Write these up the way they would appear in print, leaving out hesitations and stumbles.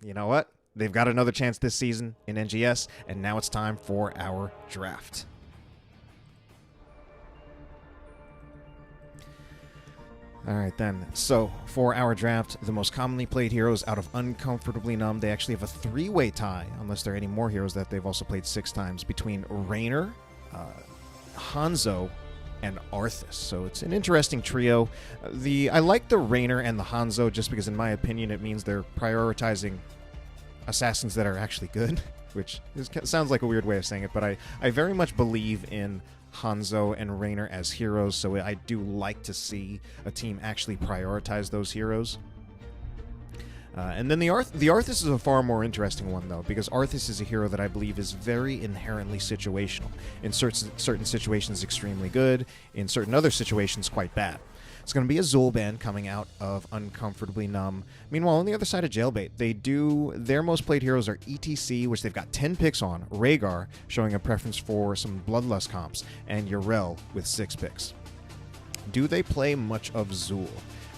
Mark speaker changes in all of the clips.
Speaker 1: you know what? They've got another chance this season in NGS, and now it's time for our draft. All right, then. So, for our draft, the most commonly played heroes out of Uncomfortably Numb, they actually have a three-way tie, unless there are any more heroes that they've also played 6 times, between Raynor, Hanzo, and Arthas. So it's an interesting trio. I like the Raynor and the Hanzo just because, in my opinion, it means they're prioritizing assassins that are actually good, which sounds like a weird way of saying it, but I very much believe in Hanzo and Raynor as heroes, so I do like to see a team actually prioritize those heroes. And then the Arthas is a far more interesting one, though, because Arthas is a hero that I believe is very inherently situational. In certain situations, extremely good. In certain other situations, quite bad. It's going to be a Zul ban coming out of Uncomfortably Numb. Meanwhile, on the other side of Jailbait, their most played heroes are ETC, which they've got 10 picks on, Rhaegar, showing a preference for some Bloodlust comps, and Yrel with 6 picks. Do they play much of Zul?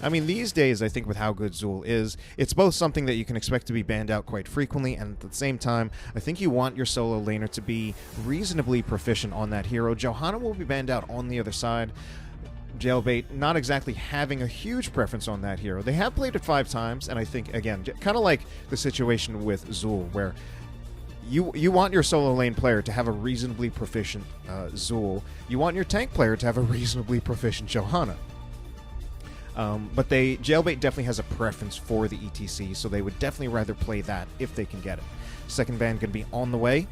Speaker 1: I mean, these days, I think with how good Zul is, it's both something that you can expect to be banned out quite frequently, and at the same time, I think you want your solo laner to be reasonably proficient on that hero. Johanna will be banned out on the other side. Jailbait not exactly having a huge preference on that hero. They have played it 5 times, and I think, again, kind of like the situation with Zul, where you want your solo lane player to have a reasonably proficient Zul. You want your tank player to have a reasonably proficient Johanna. But Jailbait definitely has a preference for the ETC, so they would definitely rather play that if they can get it. Second ban going to be on the way.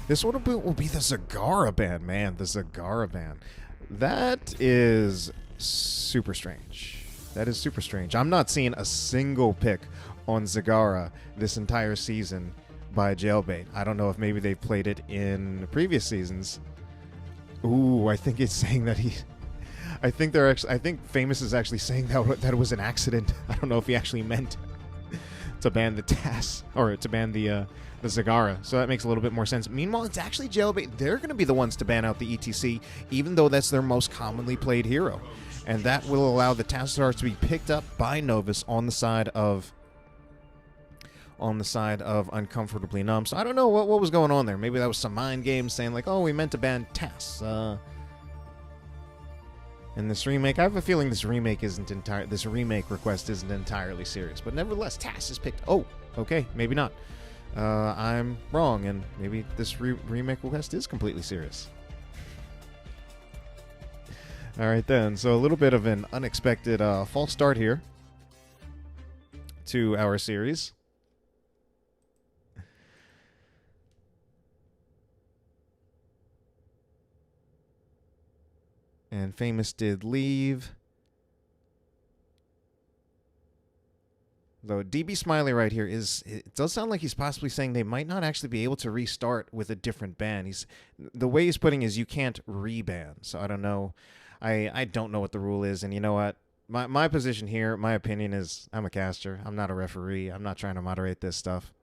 Speaker 1: This one will be the Zagara ban, man. The Zagara ban. That is super strange. That is super strange. I'm not seeing a single pick on Zagara this entire season by Jailbait. I don't know if maybe they've played it in previous seasons. Ooh, I think it's saying that I think Famous is actually saying that it was an accident. I don't know if he actually meant to ban the TAS or to ban the Zagara. So that makes a little bit more sense. Meanwhile, it's actually Jailbait. They're going to be the ones to ban out the ETC, even though that's their most commonly played hero. And that will allow the Tassars to be picked up by Novus on the side of Uncomfortably Numb. So I don't know what was going on there. Maybe that was some mind games saying like, oh, we meant to ban TAS. And this remake, I have a feeling this remake request isn't entirely serious. But nevertheless, TAS is picked. Oh, okay, maybe not. I'm wrong, and maybe this remake request is completely serious. All right, then. So a little bit of an unexpected false start here to our series. And Famous did leave. Though DB Smiley right here it does sound like he's possibly saying they might not actually be able to restart with a different ban. The way he's putting is you can't reban. So I don't know. I don't know what the rule is, and you know what? My position here, my opinion is I'm a caster. I'm not a referee. I'm not trying to moderate this stuff.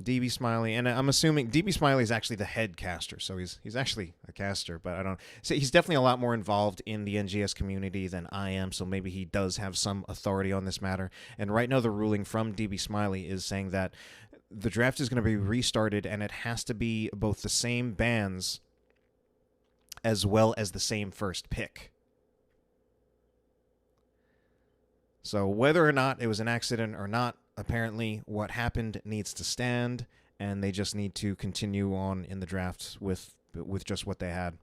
Speaker 1: DB Smiley, and I'm assuming DB Smiley is actually the head caster, so he's actually a caster, but I don't. So he's definitely a lot more involved in the NGS community than I am, so maybe he does have some authority on this matter. And right now, the ruling from DB Smiley is saying that the draft is going to be restarted, and it has to be both the same bans as well as the same first pick. So whether or not it was an accident or not, apparently what happened needs to stand, and they just need to continue on in the draft with just what they had.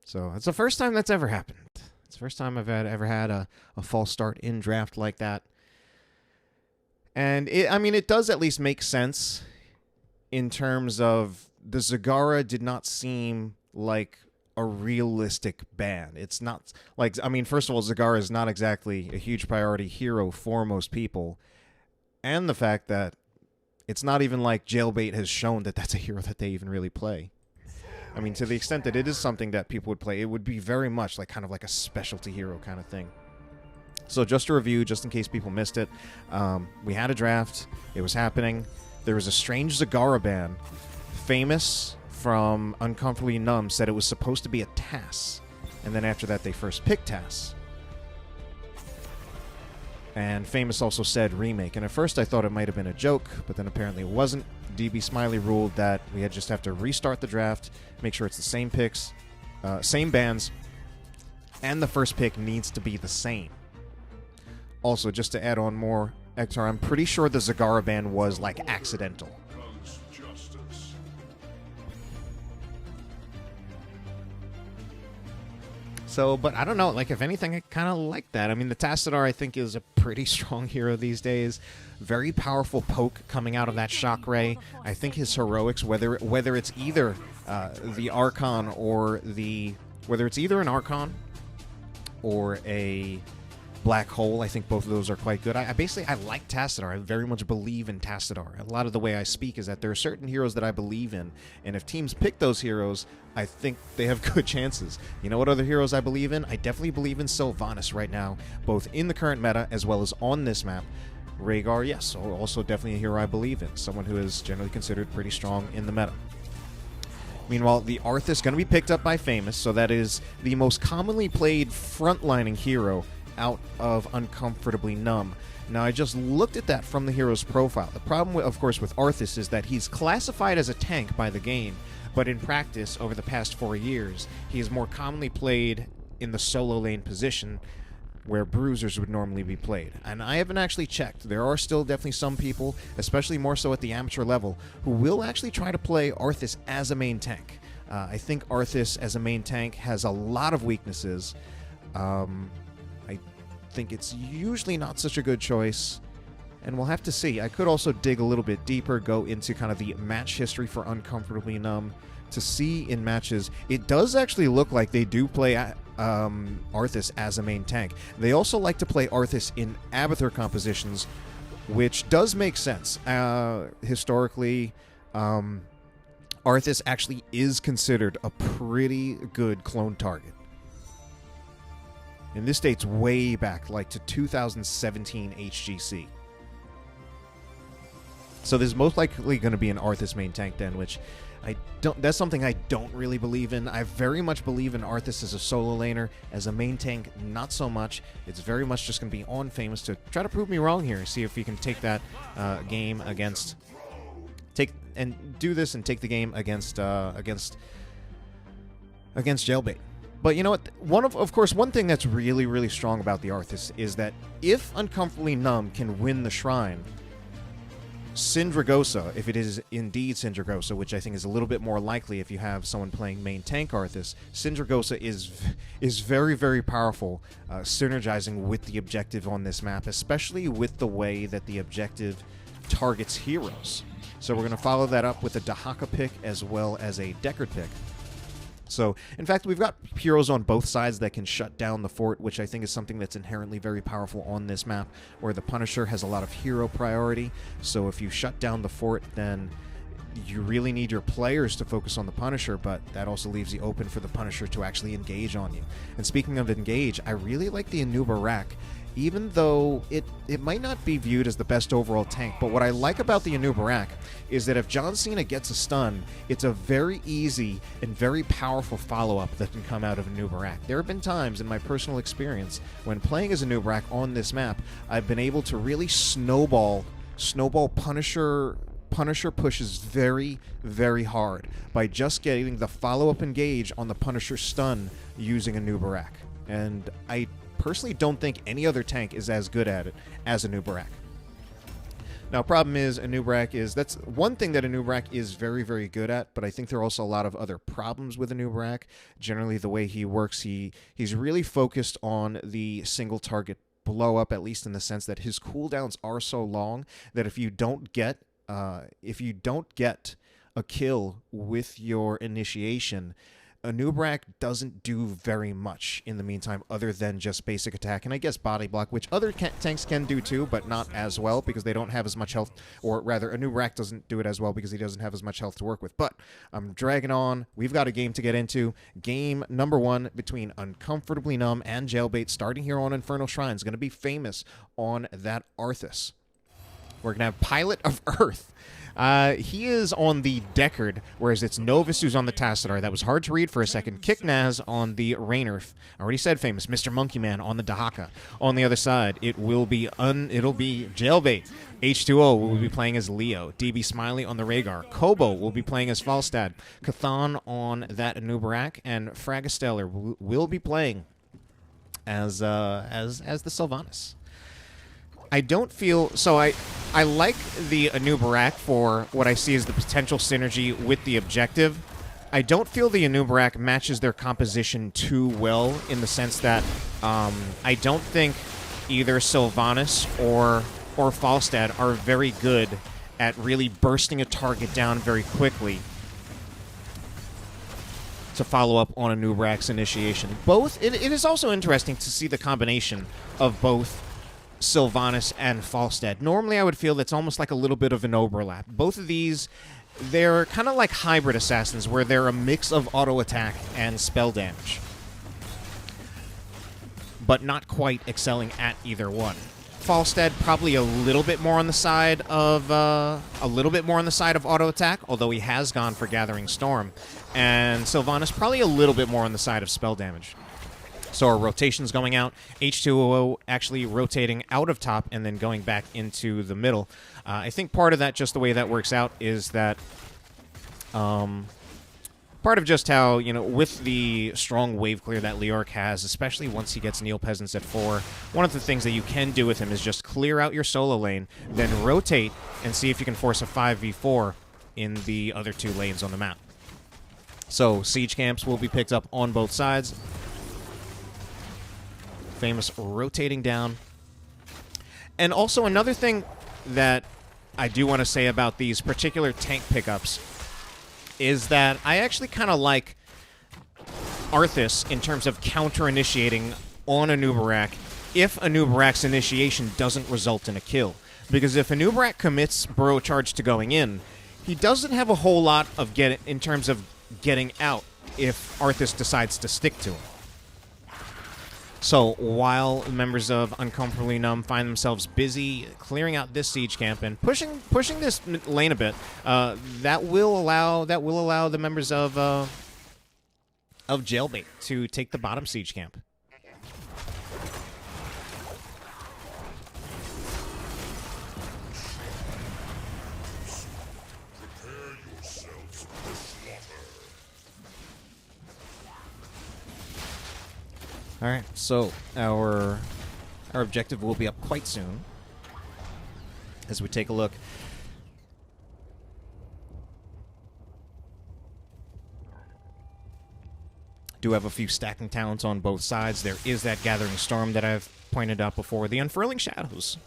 Speaker 1: So it's the first time that's ever happened. It's the first time I've ever had a false start in draft like that. And it does at least make sense in terms of the Zagara did not seem like a realistic ban. It's not like, first of all, Zagara is not exactly a huge priority hero for most people. And the fact that it's not even like Jailbait has shown that that's a hero that they even really play. To the extent that it is something that people would play, it would be very much like kind of like a specialty hero kind of thing. So just a review, just in case people missed it, we had a draft. It was happening. There was a strange Zagara ban. Famous from Uncomfortably Numb said it was supposed to be a TAS. And then after that, they first picked TAS. And Famous also said remake. And at first I thought it might have been a joke, but then apparently it wasn't. DB Smiley ruled that we had just have to restart the draft, make sure it's the same picks, same bands, and the first pick needs to be the same. Also, just to add on more, Ektar, I'm pretty sure the Zagara ban was, like, accidental. So, but I don't know, like, if anything, I kind of like that. I mean, the Tassadar, I think, is a pretty strong hero these days. Very powerful poke coming out of that Shock Ray. I think his heroics, whether it's either the Archon or whether it's either an Archon or a Black Hole, I think both of those are quite good. I like Tassadar. I very much believe in Tassadar. A lot of the way I speak is that there are certain heroes that I believe in, and if teams pick those heroes, I think they have good chances. You know what other heroes I believe in? I definitely believe in Sylvanas right now, both in the current meta as well as on this map. Rhaegar, yes, also definitely a hero I believe in, someone who is generally considered pretty strong in the meta. Meanwhile, the Arthas going to be picked up by Famous, so that is the most commonly played frontlining hero out of Uncomfortably Numb. Now, I just looked at that from the hero's profile. The problem, of course, with Arthas is that he's classified as a tank by the game, but in practice, over the past 4 years, he is more commonly played in the solo lane position, where bruisers would normally be played. And I haven't actually checked. There are still definitely some people, especially more so at the amateur level, who will actually try to play Arthas as a main tank. I think Arthas as a main tank has a lot of weaknesses. I think it's usually not such a good choice, and we'll have to see. I could also dig a little bit deeper, go into kind of the match history for Uncomfortably Numb to see in matches. It does actually look like they do play Arthas as a main tank. They also like to play Arthas in Abathur compositions, which does make sense. Historically, Arthas actually is considered a pretty good clone target. And this dates way back, like to 2017 HGC. So there's most likely going to be an Arthas main tank then, which that's something I don't really believe in. I very much believe in Arthas as a solo laner. As a main tank, not so much. It's very much just going to be on Famous to try to prove me wrong here. See if he can take that game against... take the game against Jailbait. But you know what? Of course, one thing that's really, really strong about the Arthas is that if Uncomfortably Numb can win the Shrine, Syndragosa, if it is indeed Syndragosa, which I think is a little bit more likely if you have someone playing main tank Arthas, Syndragosa is very, very powerful, synergizing with the objective on this map, especially with the way that the objective targets heroes. So we're going to follow that up with a Dahaka pick as well as a Deckard pick. So, in fact, we've got heroes on both sides that can shut down the fort, which I think is something that's inherently very powerful on this map, where the Punisher has a lot of hero priority. So if you shut down the fort, then you really need your players to focus on the Punisher, but that also leaves you open for the Punisher to actually engage on you. And speaking of engage, I really like the Anuba Rack, even though it might not be viewed as the best overall tank. But what I like about the Anuba Rack is that if John Cena gets a stun, it's a very easy and very powerful follow-up that can come out of Anuba Rack. There have been times in my personal experience when playing as Anuba Rack on this map, I've been able to really snowball Punisher pushes very, very hard by just getting the follow-up engage on the Punisher stun using Anuba Rack. And I personally don't think any other tank is as good at it as Anuba Rack. Now, problem is, Anuba Rack that's one thing that Anuba Rack is very, very good at, but I think there are also a lot of other problems with Anuba Rack. Generally, the way he works, he's really focused on the single target blow up, at least in the sense that his cooldowns are so long that if you don't get a kill with your initiation, Anubrak doesn't do very much in the meantime other than just basic attack and I guess body block, which other tanks can do too, but not as well because they don't have as much health, or rather Anubrak doesn't do it as well because he doesn't have as much health to work with. But I'm dragging on. We've got a game to get into. Game number 1 between Uncomfortably Numb and Jailbait, starting here on Infernal Shrines. Going to be famous on that Arthas. We're going to have Pilot of Earth. He is on the Deckard, whereas it's Novus who's on the Tassadar. That was hard to read for a second. Kiknaz on the Raynor. I already said famous. Mr. Monkey Man on the Dahaka. On the other side, it'll be Jailbait. H2O will be playing as Leo. DB Smiley on the Rhaegar. Kobo will be playing as Falstad. Cathan on that Anubrak, and Fragastellar will be playing as the Sylvanas. I don't feel so. I like the Anubrak for what I see as the potential synergy with the objective. I don't feel the Anubrak matches their composition too well in the sense that I don't think either Sylvanas or Falstad are very good at really bursting a target down very quickly to follow up on Anubrak's initiation. It is also interesting to see the combination of both Sylvanas and Falstad. Normally I would feel that's almost like a little bit of an overlap. Both of these, they're kind of like hybrid assassins where they're a mix of auto attack and spell damage, but not quite excelling at either one. Falstad probably a little bit more on the side of auto attack, although he has gone for Gathering Storm, and Sylvanas probably a little bit more on the side of spell damage. So our rotation's going out. H2O actually rotating out of top and then going back into the middle. I think part of that, just the way that works out, is that part of just how, with the strong wave clear that Leoric has, especially once he gets Neil Peasants at 4, one of the things that you can do with him is just clear out your solo lane, then rotate and see if you can force a 5v4 in the other 2 lanes on the map. So siege camps will be picked up on both sides. Famous rotating down. And also another thing that I do want to say about these particular tank pickups is that I actually kind of like Arthas in terms of counter-initiating on Anubrak if Anubrak's initiation doesn't result in a kill. Because if Anubrak commits Burrow Charge to going in, he doesn't have a whole lot of in terms of getting out if Arthas decides to stick to him. So while members of Uncomfortably Numb find themselves busy clearing out this siege camp and pushing this lane a bit, that will allow the members of Jailbait to take the bottom siege camp. All right, so our objective will be up quite soon as we take a look. Do have a few stacking talents on both sides. There is that Gathering Storm that I've pointed out before. The Unfurling Shadows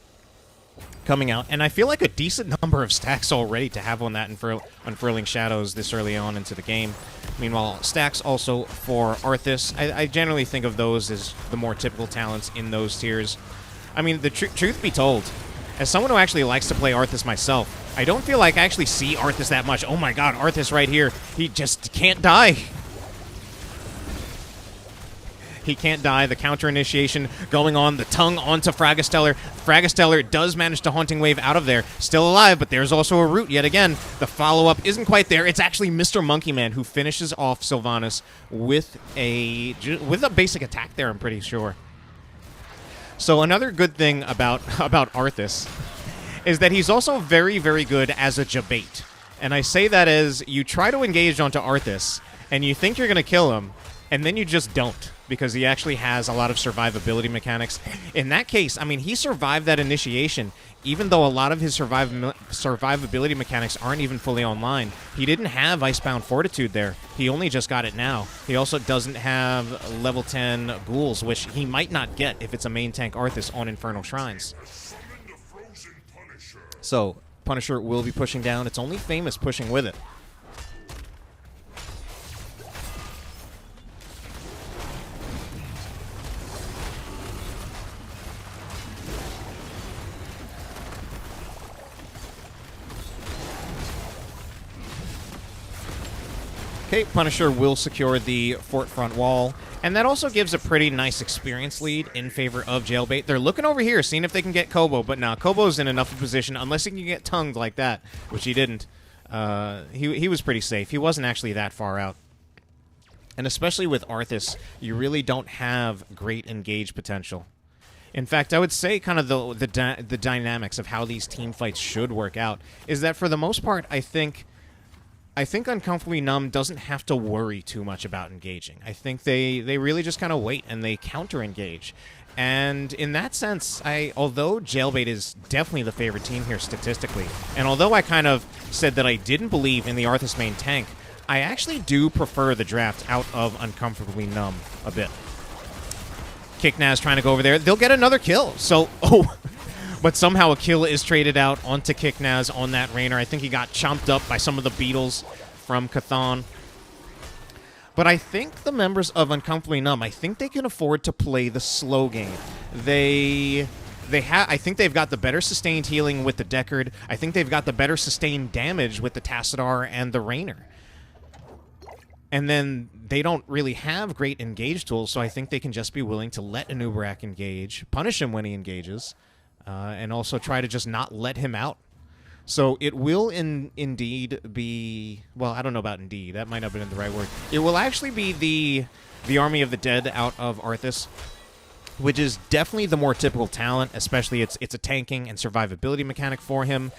Speaker 1: coming out, and I feel like a decent number of stacks already to have on that Unfurling Shadows this early on into the game. Meanwhile, stacks also for Arthas. I generally think of those as the more typical talents in those tiers. I mean, the truth be told, as someone who actually likes to play Arthas myself, I don't feel like I actually see Arthas that much. Oh my god, Arthas right here. He just can't die. He can't die. The counter-initiation going on. The tongue onto Fragastellar. Fragastellar does manage to Haunting Wave out of there. Still alive, but there's also a root yet again. The follow-up isn't quite there. It's actually Mr. Monkey Man who finishes off Sylvanas with a basic attack there, I'm pretty sure. So another good thing about Arthas is that he's also very, very good as a Jailbait. And I say that as you try to engage onto Arthas, and you think you're going to kill him, and then you just don't, because he actually has a lot of survivability mechanics. In that case, I mean, he survived that initiation, even though a lot of his survivability mechanics aren't even fully online. He didn't have Icebound Fortitude there. He only just got it now. He also doesn't have level 10 ghouls, which he might not get if it's a main tank Arthas on Infernal Shrines. So, Punisher will be pushing down. It's only Famous pushing with it. Okay, Punisher will secure the fort front wall, and that also gives a pretty nice experience lead in favor of Jailbait. They're looking over here, seeing if they can get Kobo, but nah, Kobo's in enough of a position, unless he can get tongued like that, which he didn't. He was pretty safe. He wasn't actually that far out. And especially with Arthas, you really don't have great engage potential. In fact, I would say kind of the dynamics of how these team fights should work out is that for the most part, I think Uncomfortably Numb doesn't have to worry too much about engaging. I think they really just kind of wait and they counter-engage. And in that sense, although Jailbait is definitely the favorite team here statistically, and although I kind of said that I didn't believe in the Arthas main tank, I actually do prefer the draft out of Uncomfortably Numb a bit. Kicknaz trying to go over there. They'll get another kill. So, but somehow a kill is traded out onto Kicknaz on that Raynor. I think he got chomped up by some of the beetles from Chthon. But I think the members of Uncomfortably Numb, I think they can afford to play the slow game. I think they've got the better sustained healing with the Deckard. I think they've got the better sustained damage with the Tassadar and the Raynor. And then they don't really have great engage tools, so I think they can just be willing to let Anubarak engage, punish him when he engages, and also try to just not let him out. So it will indeed be... Well, I don't know about indeed. That might not have been the right word. It will actually be the Army of the Dead out of Arthas, which is definitely the more typical talent, especially it's a tanking and survivability mechanic for him.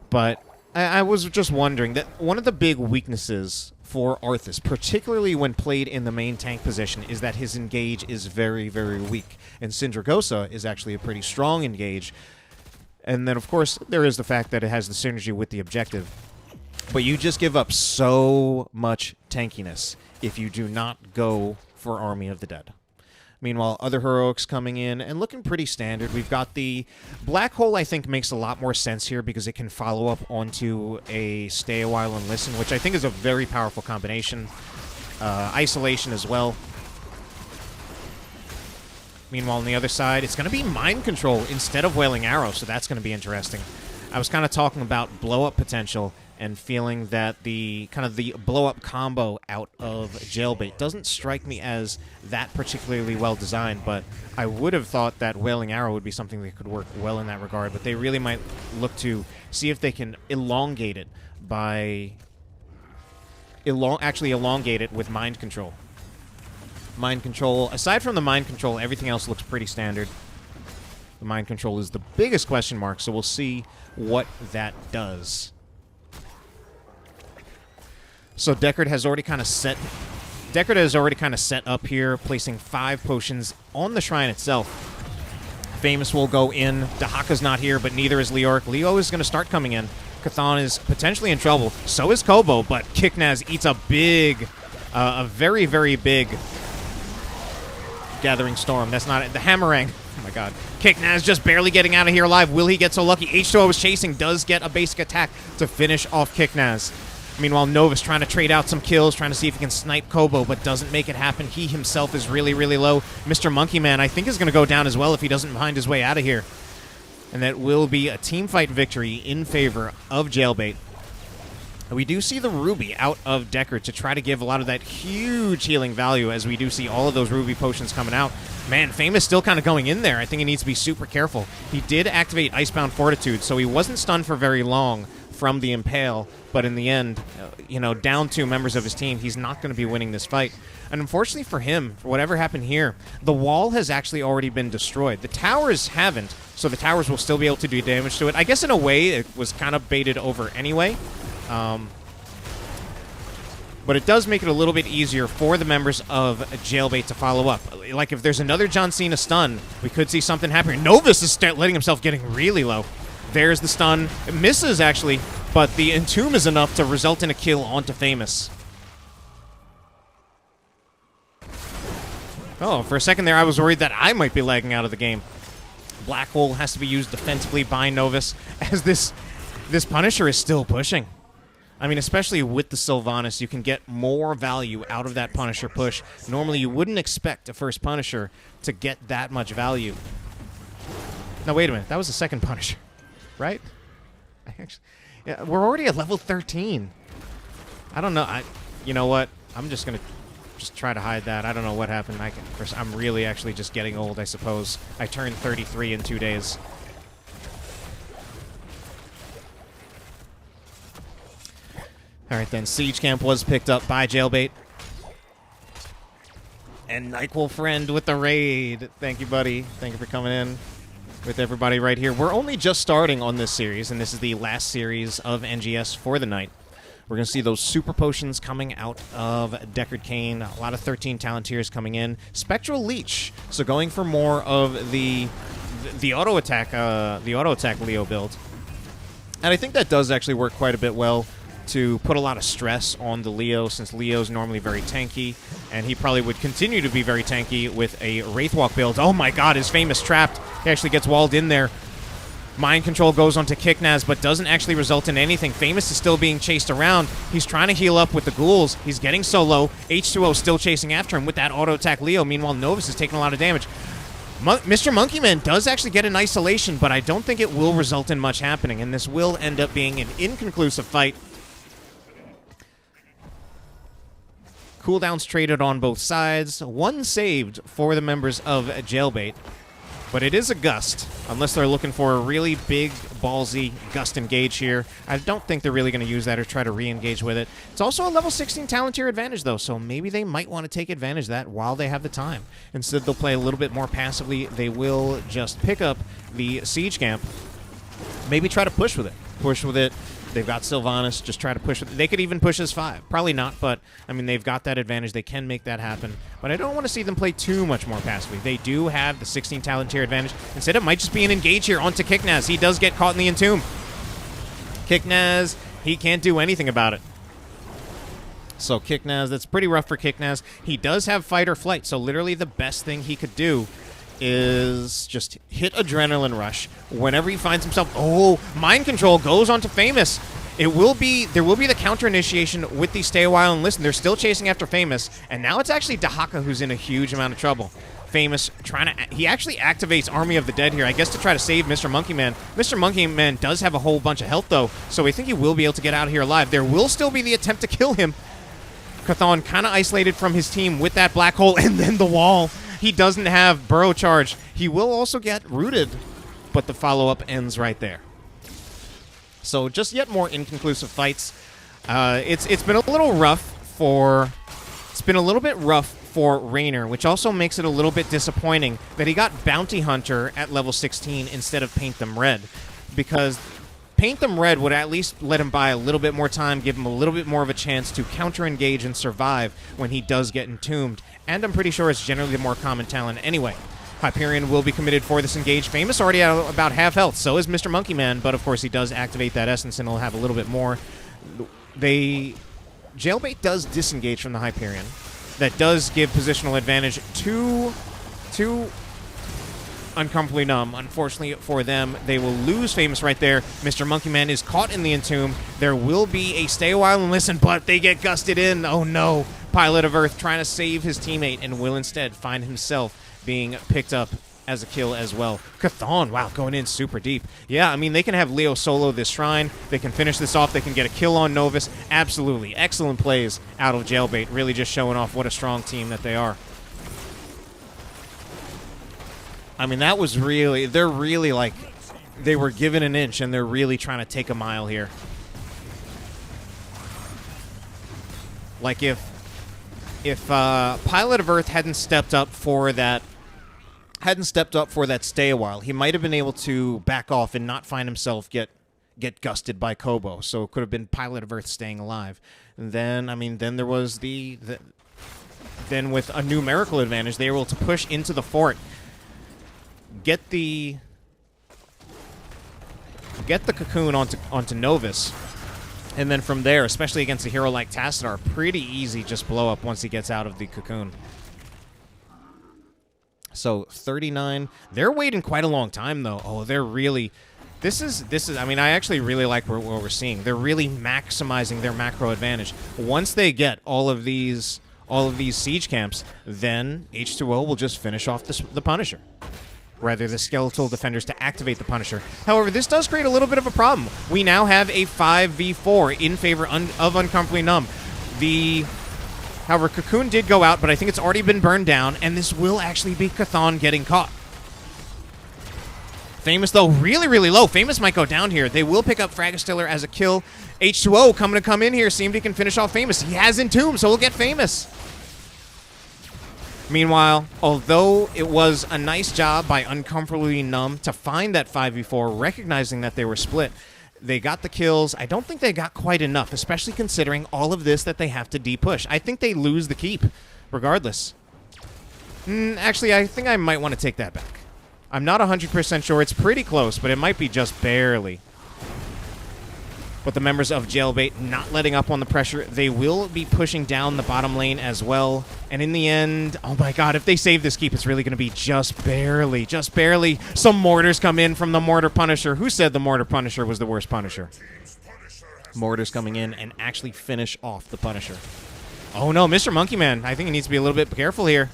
Speaker 1: But I was just wondering that one of the big weaknesses for Arthas, particularly when played in the main tank position, is that his engage is very, very weak. And Syndragosa is actually a pretty strong engage. And then, of course, there is the fact that it has the synergy with the objective. But you just give up so much tankiness if you do not go for Army of the Dead. Meanwhile, other heroics coming in and looking pretty standard. We've got the Black Hole, I think, makes a lot more sense here because it can follow up onto a Stay a While and Listen, which I think is a very powerful combination. Isolation as well. Meanwhile, on the other side, it's going to be Mind Control instead of Wailing Arrow, so that's going to be interesting. I was kind of talking about blow-up potential and feeling that the blow-up combo out of Jailbait doesn't strike me as that particularly well-designed, but I would have thought that Wailing Arrow would be something that could work well in that regard, but they really might look to see if they can elongate it by... actually elongate it with Mind Control. Mind Control, aside from the Mind Control, everything else looks pretty standard. The Mind Control is the biggest question mark, so we'll see what that does. So Deckard has already kind of set up here, placing 5 potions on the shrine itself. Famous will go in. Dahaka's not here, but neither is Leoric. Leo is going to start coming in. Chthon is potentially in trouble. So is Kobo, but Kicknaz eats a very, very big Gathering Storm. That's not it. The Hammerang. Oh my god. Kicknaz just barely getting out of here alive. Will he get so lucky? H2O is chasing, does get a basic attack to finish off Kicknaz. Meanwhile, Novus trying to trade out some kills, trying to see if he can snipe Kobo, but doesn't make it happen. He himself is really, really low. Mr. Monkey Man, I think, is going to go down as well if he doesn't find his way out of here. And that will be a team fight victory in favor of Jailbait. We do see the Ruby out of Deckard to try to give a lot of that huge healing value as we do see all of those Ruby potions coming out. Man, Famous still kind of going in there. I think he needs to be super careful. He did activate Icebound Fortitude, so he wasn't stunned for very long from the Impale, but in the end, down 2 members of his team, he's not going to be winning this fight. And unfortunately for him, for whatever happened here, the wall has actually already been destroyed. The towers haven't, so the towers will still be able to do damage to it. I guess in a way, it was kind of baited over anyway. But it does make it a little bit easier for the members of Jailbait to follow up. Like, if there's another John Cena stun, we could see something happen. Novus is letting himself getting really low. There's the stun. It misses, actually, but the Entomb is enough to result in a kill onto Famous. Oh, for a second there, I was worried that I might be lagging out of the game. Black Hole has to be used defensively by Novus, as this Punisher is still pushing. I mean, especially with the Sylvanas, you can get more value out of that Punisher push. Normally, you wouldn't expect a first Punisher to get that much value. Now, wait a minute. That was the second Punisher, right? Yeah, we're already at level 13. I don't know. You know what? I'm just gonna just try to hide that. I don't know what happened. I'm really actually just getting old, I suppose. I turned 33 in 2 days. All right, then. Siege Camp was picked up by Jailbait. And NyQuil Friend with the raid. Thank you, buddy. Thank you for coming in with everybody right here. We're only just starting on this series, and this is the last series of NGS for the night. We're going to see those super potions coming out of Deckard Cain. A lot of 13 talent tiers coming in. Spectral Leech. So going for more of the auto attack Leo build. And I think that does actually work quite a bit well to put a lot of stress on the Leo, since Leo's normally very tanky, and he probably would continue to be very tanky with a Wraithwalk build. Oh my god, his famous trapped. He actually gets walled in there. Mind Control goes onto Kicknaz, but doesn't actually result in anything. Famous is still being chased around. He's trying to heal up with the ghouls. He's getting so low. H2O still chasing after him with that auto-attack Leo. Meanwhile, Novus is taking a lot of damage. Mr. Monkeyman does actually get an isolation, but I don't think it will result in much happening, and this will end up being an inconclusive fight. Cooldowns traded on both sides. One saved for the members of Jailbait. But it is a Gust, unless they're looking for a really big, ballsy Gust engage here. I don't think they're really going to use that or try to re-engage with it. It's also a level 16 talent tier advantage, though, so maybe they might want to take advantage of that while they have the time. Instead, they'll play a little bit more passively. They will just pick up the Siege Camp, maybe try to push with it. Push with it. They've got Sylvanas, just try to push it. They could even push as 5. Probably not, but, I mean, they've got that advantage. They can make that happen. But I don't want to see them play too much more passively. They do have the 16 talent tier advantage. Instead, it might just be an engage here onto Kicknaz. He does get caught in the Entomb. Kicknaz, he can't do anything about it. So Kicknaz, that's pretty rough for Kicknaz. He does have fight or flight, so literally the best thing he could do is just hit Adrenaline Rush whenever he finds himself. Oh, Mind Control goes on to Famous. There will be the counter initiation with the Stay a While and Listen. They're still chasing after Famous, and now it's actually Dahaka who's in a huge amount of trouble. Famous he actually activates Army of the Dead here, I guess, to try to save Mr. Monkeyman. Mr. Monkeyman does have a whole bunch of health, though, so we think he will be able to get out of here alive. There will still be the attempt to kill him. Chthon kind of isolated from his team with that black hole and then the wall. He doesn't have Burrow Charge. He will also get rooted, but the follow-up ends right there. So just yet more inconclusive fights. It's been a little rough for Raynor, which also makes it a little bit disappointing that he got Bounty Hunter at level 16 instead of Paint Them Red, because Paint Them Red would at least let him buy a little bit more time, give him a little bit more of a chance to counter-engage and survive when he does get entombed. And I'm pretty sure it's generally the more common talent anyway. Hyperion will be committed for this engage. Famous already at about half health, so is Mr. Monkeyman, but of course he does activate that essence and he'll have a little bit more. Jailbait does disengage from the Hyperion. That does give positional advantage to Uncomfortably Numb. Unfortunately for them, they will lose Famous right there. Mr. Monkeyman is caught in the Entomb. There will be a Stay a While and Listen, but they get gusted in. Oh no. Pilot of Earth trying to save his teammate and will instead find himself being picked up as a kill as well. Chthon, wow, going in super deep. Yeah, I mean, they can have Leo solo this shrine. They can finish this off. They can get a kill on Novus. Absolutely. Excellent plays out of Jailbait. Really just showing off what a strong team that they are. I mean, that was really, they're really like, they were given an inch and they're really trying to take a mile here. Like if Pilot of Earth hadn't stepped up for that Stay a While, he might have been able to back off and not find himself get gusted by Kobo. So it could have been Pilot of Earth staying alive. And then, I mean, then there was then with a numerical advantage, they were able to push into the fort, get the cocoon onto Novus, and then from there, especially against a hero like Tassadar, pretty easy just blow up once he gets out of the cocoon. So 39. They're waiting quite a long time though. Oh, they're really. This is. I mean, I actually really like what we're seeing. They're really maximizing their macro advantage. Once they get all of these siege camps, then H2O will just finish off the Punisher. Rather, the skeletal defenders to activate the Punisher. However, this does create a little bit of a problem. We now have a 5v4 in favor of Uncomfortably Numb. However, Cocoon did go out, but I think it's already been burned down, and this will actually be Chthon getting caught. Famous, though, really, really low. Famous might go down here. They will pick up Fragastiller as a kill. H2O coming to come in here. See if he can finish off Famous. He has Entomb, so he'll get Famous. Meanwhile, although it was a nice job by Uncomfortably Numb to find that 5v4, recognizing that they were split, they got the kills. I don't think they got quite enough, especially considering all of this that they have to de-push. I think they lose the keep, regardless. Actually, I think I might want to take that back. I'm not 100% sure. It's pretty close, but it might be just barely. But the members of Jailbait not letting up on the pressure. They will be pushing down the bottom lane as well. And in the end, oh my god, if they save this keep, it's really going to be just barely. Just barely. Some mortars come in from the Mortar Punisher. Who said the Mortar Punisher was the worst Punisher? Mortars coming in and actually finish off the Punisher. Oh no, Mr. Monkey Man. I think he needs to be a little bit careful here.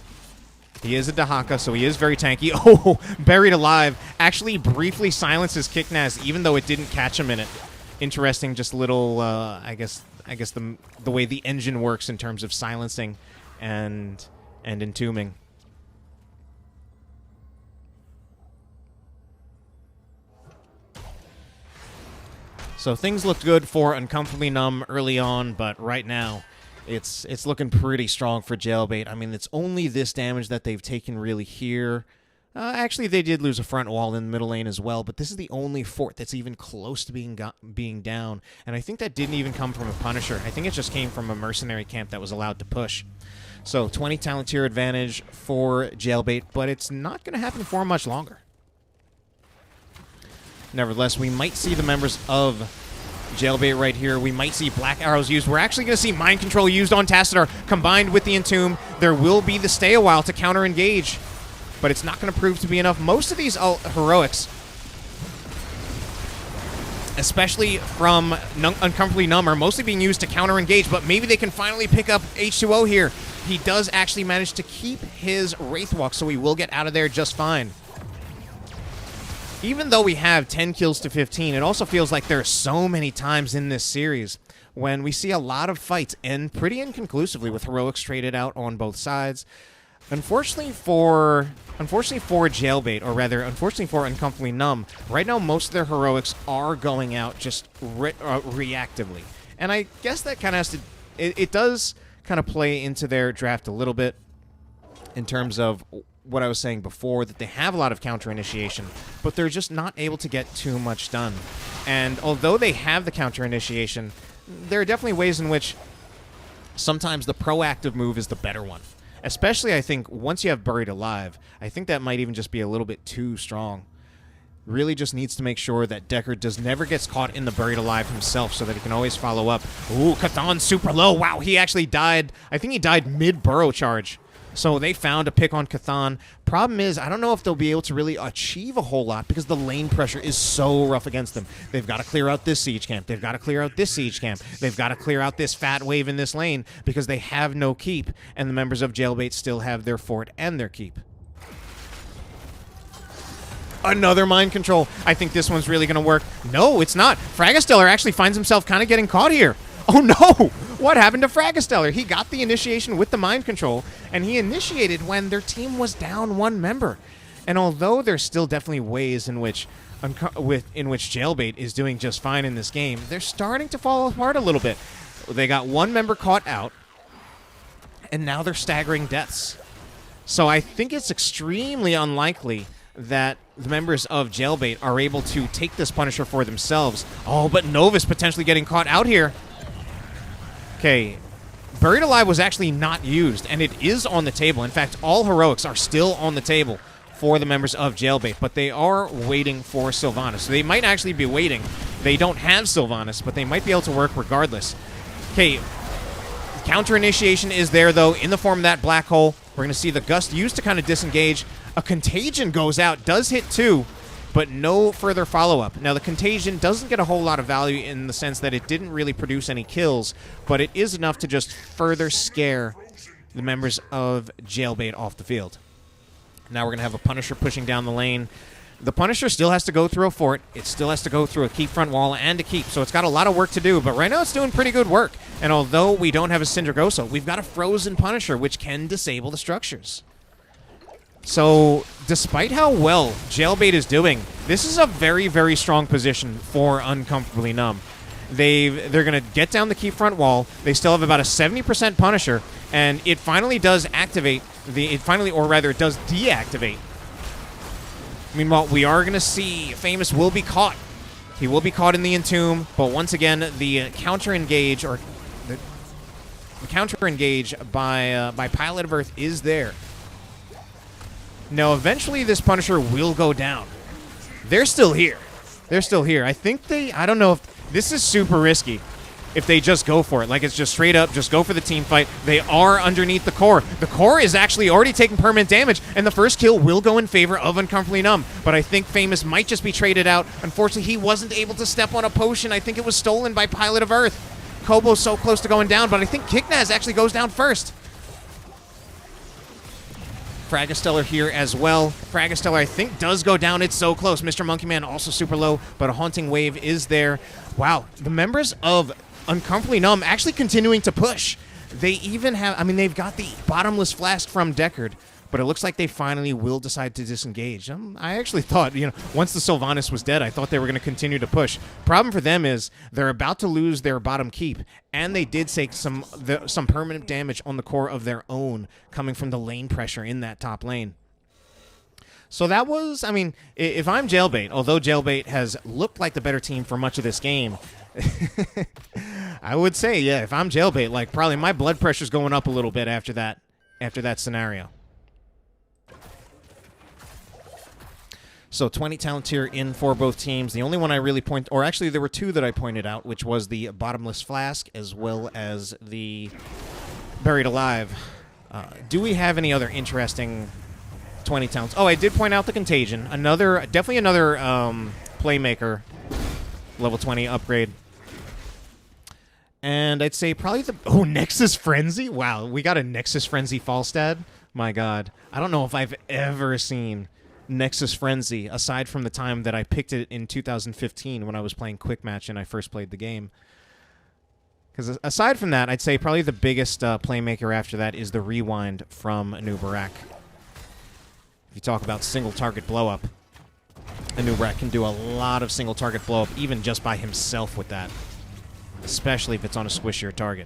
Speaker 1: He is a Dahaka, so he is very tanky. Oh, buried alive. Actually briefly silences Kicknaz, even though it didn't catch him in it. Interesting, just a little, I guess the way the engine works in terms of silencing and entombing. So things looked good for Uncomfortably Numb early on, but right now it's looking pretty strong for Jailbait. I mean, it's only this damage that they've taken really here. Actually, they did lose a front wall in the middle lane as well, but this is the only fort that's even close to being down. And I think that didn't even come from a Punisher. I think it just came from a mercenary camp that was allowed to push. So 20 talent tier advantage for Jailbait, but it's not going to happen for much longer. Nevertheless, we might see the members of Jailbait right here. We might see Black Arrows used. We're actually going to see Mind Control used on Tassadar combined with the Entomb. There will be the Stay a While to counter-engage, but it's not going to prove to be enough. Most of these heroics, especially from Uncomfortably Numb, are mostly being used to counter-engage, but maybe they can finally pick up H2O here. He does actually manage to keep his Wraithwalk, so he will get out of there just fine. Even though we have 10 kills to 15, it also feels like there are so many times in this series when we see a lot of fights end pretty inconclusively with heroics traded out on both sides. Unfortunately for Jailbait, or rather, unfortunately for Uncomfortably Numb, right now most of their heroics are going out just reactively. And I guess that kind of has to... It does kind of play into their draft a little bit in terms of what I was saying before, that they have a lot of counter-initiation, but they're just not able to get too much done. And although they have the counter-initiation, there are definitely ways in which sometimes the proactive move is the better one. Especially, I think, once you have Buried Alive, I think that might even just be a little bit too strong. Really just needs to make sure that Deckard never gets caught in the Buried Alive himself so that he can always follow up. Ooh, Chthon's super low. Wow, he actually died. I think he died mid-burrow charge. So they found a pick on Chthon. Problem is, I don't know if they'll be able to really achieve a whole lot because the lane pressure is so rough against them. They've got to clear out this siege camp. They've got to clear out this siege camp. They've got to clear out this fat wave in this lane because they have no keep, and the members of Jailbait still have their fort and their keep. Another mind control. I think this one's really going to work. No, it's not. Fragastiller actually finds himself kind of getting caught here. Oh no! What happened to Fragastiller? He got the initiation with the mind control, and he initiated when their team was down one member. And although there's still definitely ways in which Jailbait is doing just fine in this game, they're starting to fall apart a little bit. They got one member caught out, and now they're staggering deaths. So I think it's extremely unlikely that the members of Jailbait are able to take this Punisher for themselves. Oh, but Novus potentially getting caught out here. Okay, Buried Alive was actually not used, and it is on the table. In fact, all heroics are still on the table for the members of Jailbait, but they are waiting for Sylvanas. So they might actually be waiting. They don't have Sylvanas, but they might be able to work regardless. Okay, counter initiation is there, though, in the form of that black hole. We're going to see the Gust used to kind of disengage. A Contagion goes out, does hit 2, but no further follow-up. Now, the Contagion doesn't get a whole lot of value in the sense that it didn't really produce any kills, but it is enough to just further scare the members of Jailbait off the field. Now we're going to have a Punisher pushing down the lane. The Punisher still has to go through a fort. It still has to go through a keep front wall and a keep, so it's got a lot of work to do. But right now it's doing pretty good work. And although we don't have a Syndragoso, we've got a frozen Punisher, which can disable the structures. So despite how well Jailbait is doing, this is a very, very strong position for Uncomfortably Numb. They're going to get down the keep front wall. They still have about a 70% Punisher, and it finally does activate it does deactivate. Meanwhile, we are going to see Famous will be caught. He will be caught in the Entomb, but once again, the counter engage by Pilot of Earth is there. Now, eventually, this Punisher will go down. They're still here. They're still here. I don't know if this is super risky. If they just go for it, like it's just straight up, just go for the team fight. They are underneath the core. The core is actually already taking permanent damage, and the first kill will go in favor of Uncomfortably Numb. But I think Famous might just be traded out. Unfortunately, he wasn't able to step on a potion. I think it was stolen by Pilot of Earth. Kobo's so close to going down, but I think Kiknaz actually goes down first. Fragastellar here as well. Fragastellar, I think, does go down. It's so close. Mr. Monkey Man also super low, but a Haunting Wave is there. Wow, the members of Uncomfortably Numb actually continuing to push. They even have, they've got the Bottomless Flask from Deckard, but it looks like they finally will decide to disengage. I actually thought, once the Sylvanas was dead, I thought they were going to continue to push. Problem for them is they're about to lose their bottom keep, and they did take some permanent damage on the core of their own coming from the lane pressure in that top lane. So that was, if I'm Jailbait, although Jailbait has looked like the better team for much of this game, I would say, yeah, if I'm Jailbait, like probably my blood pressure's going up a little bit after that scenario. So 20 talents here in for both teams. The only one I really or actually there were two that I pointed out, which was the Bottomless Flask as well as the Buried Alive. Do we have any other interesting 20 talents? Oh, I did point out the Contagion. Definitely another Playmaker level 20 upgrade. And I'd say probably Nexus Frenzy? Wow, we got a Nexus Frenzy Falstad? My God. I don't know if I've ever seen Nexus Frenzy, aside from the time that I picked it in 2015 when I was playing Quick Match and I first played the game. Because aside from that, I'd say probably the biggest Playmaker after that is the Rewind from Anubarak. If you talk about single target blow-up, Anubarak can do a lot of single target blow-up even just by himself with that. Especially if it's on a squishier target.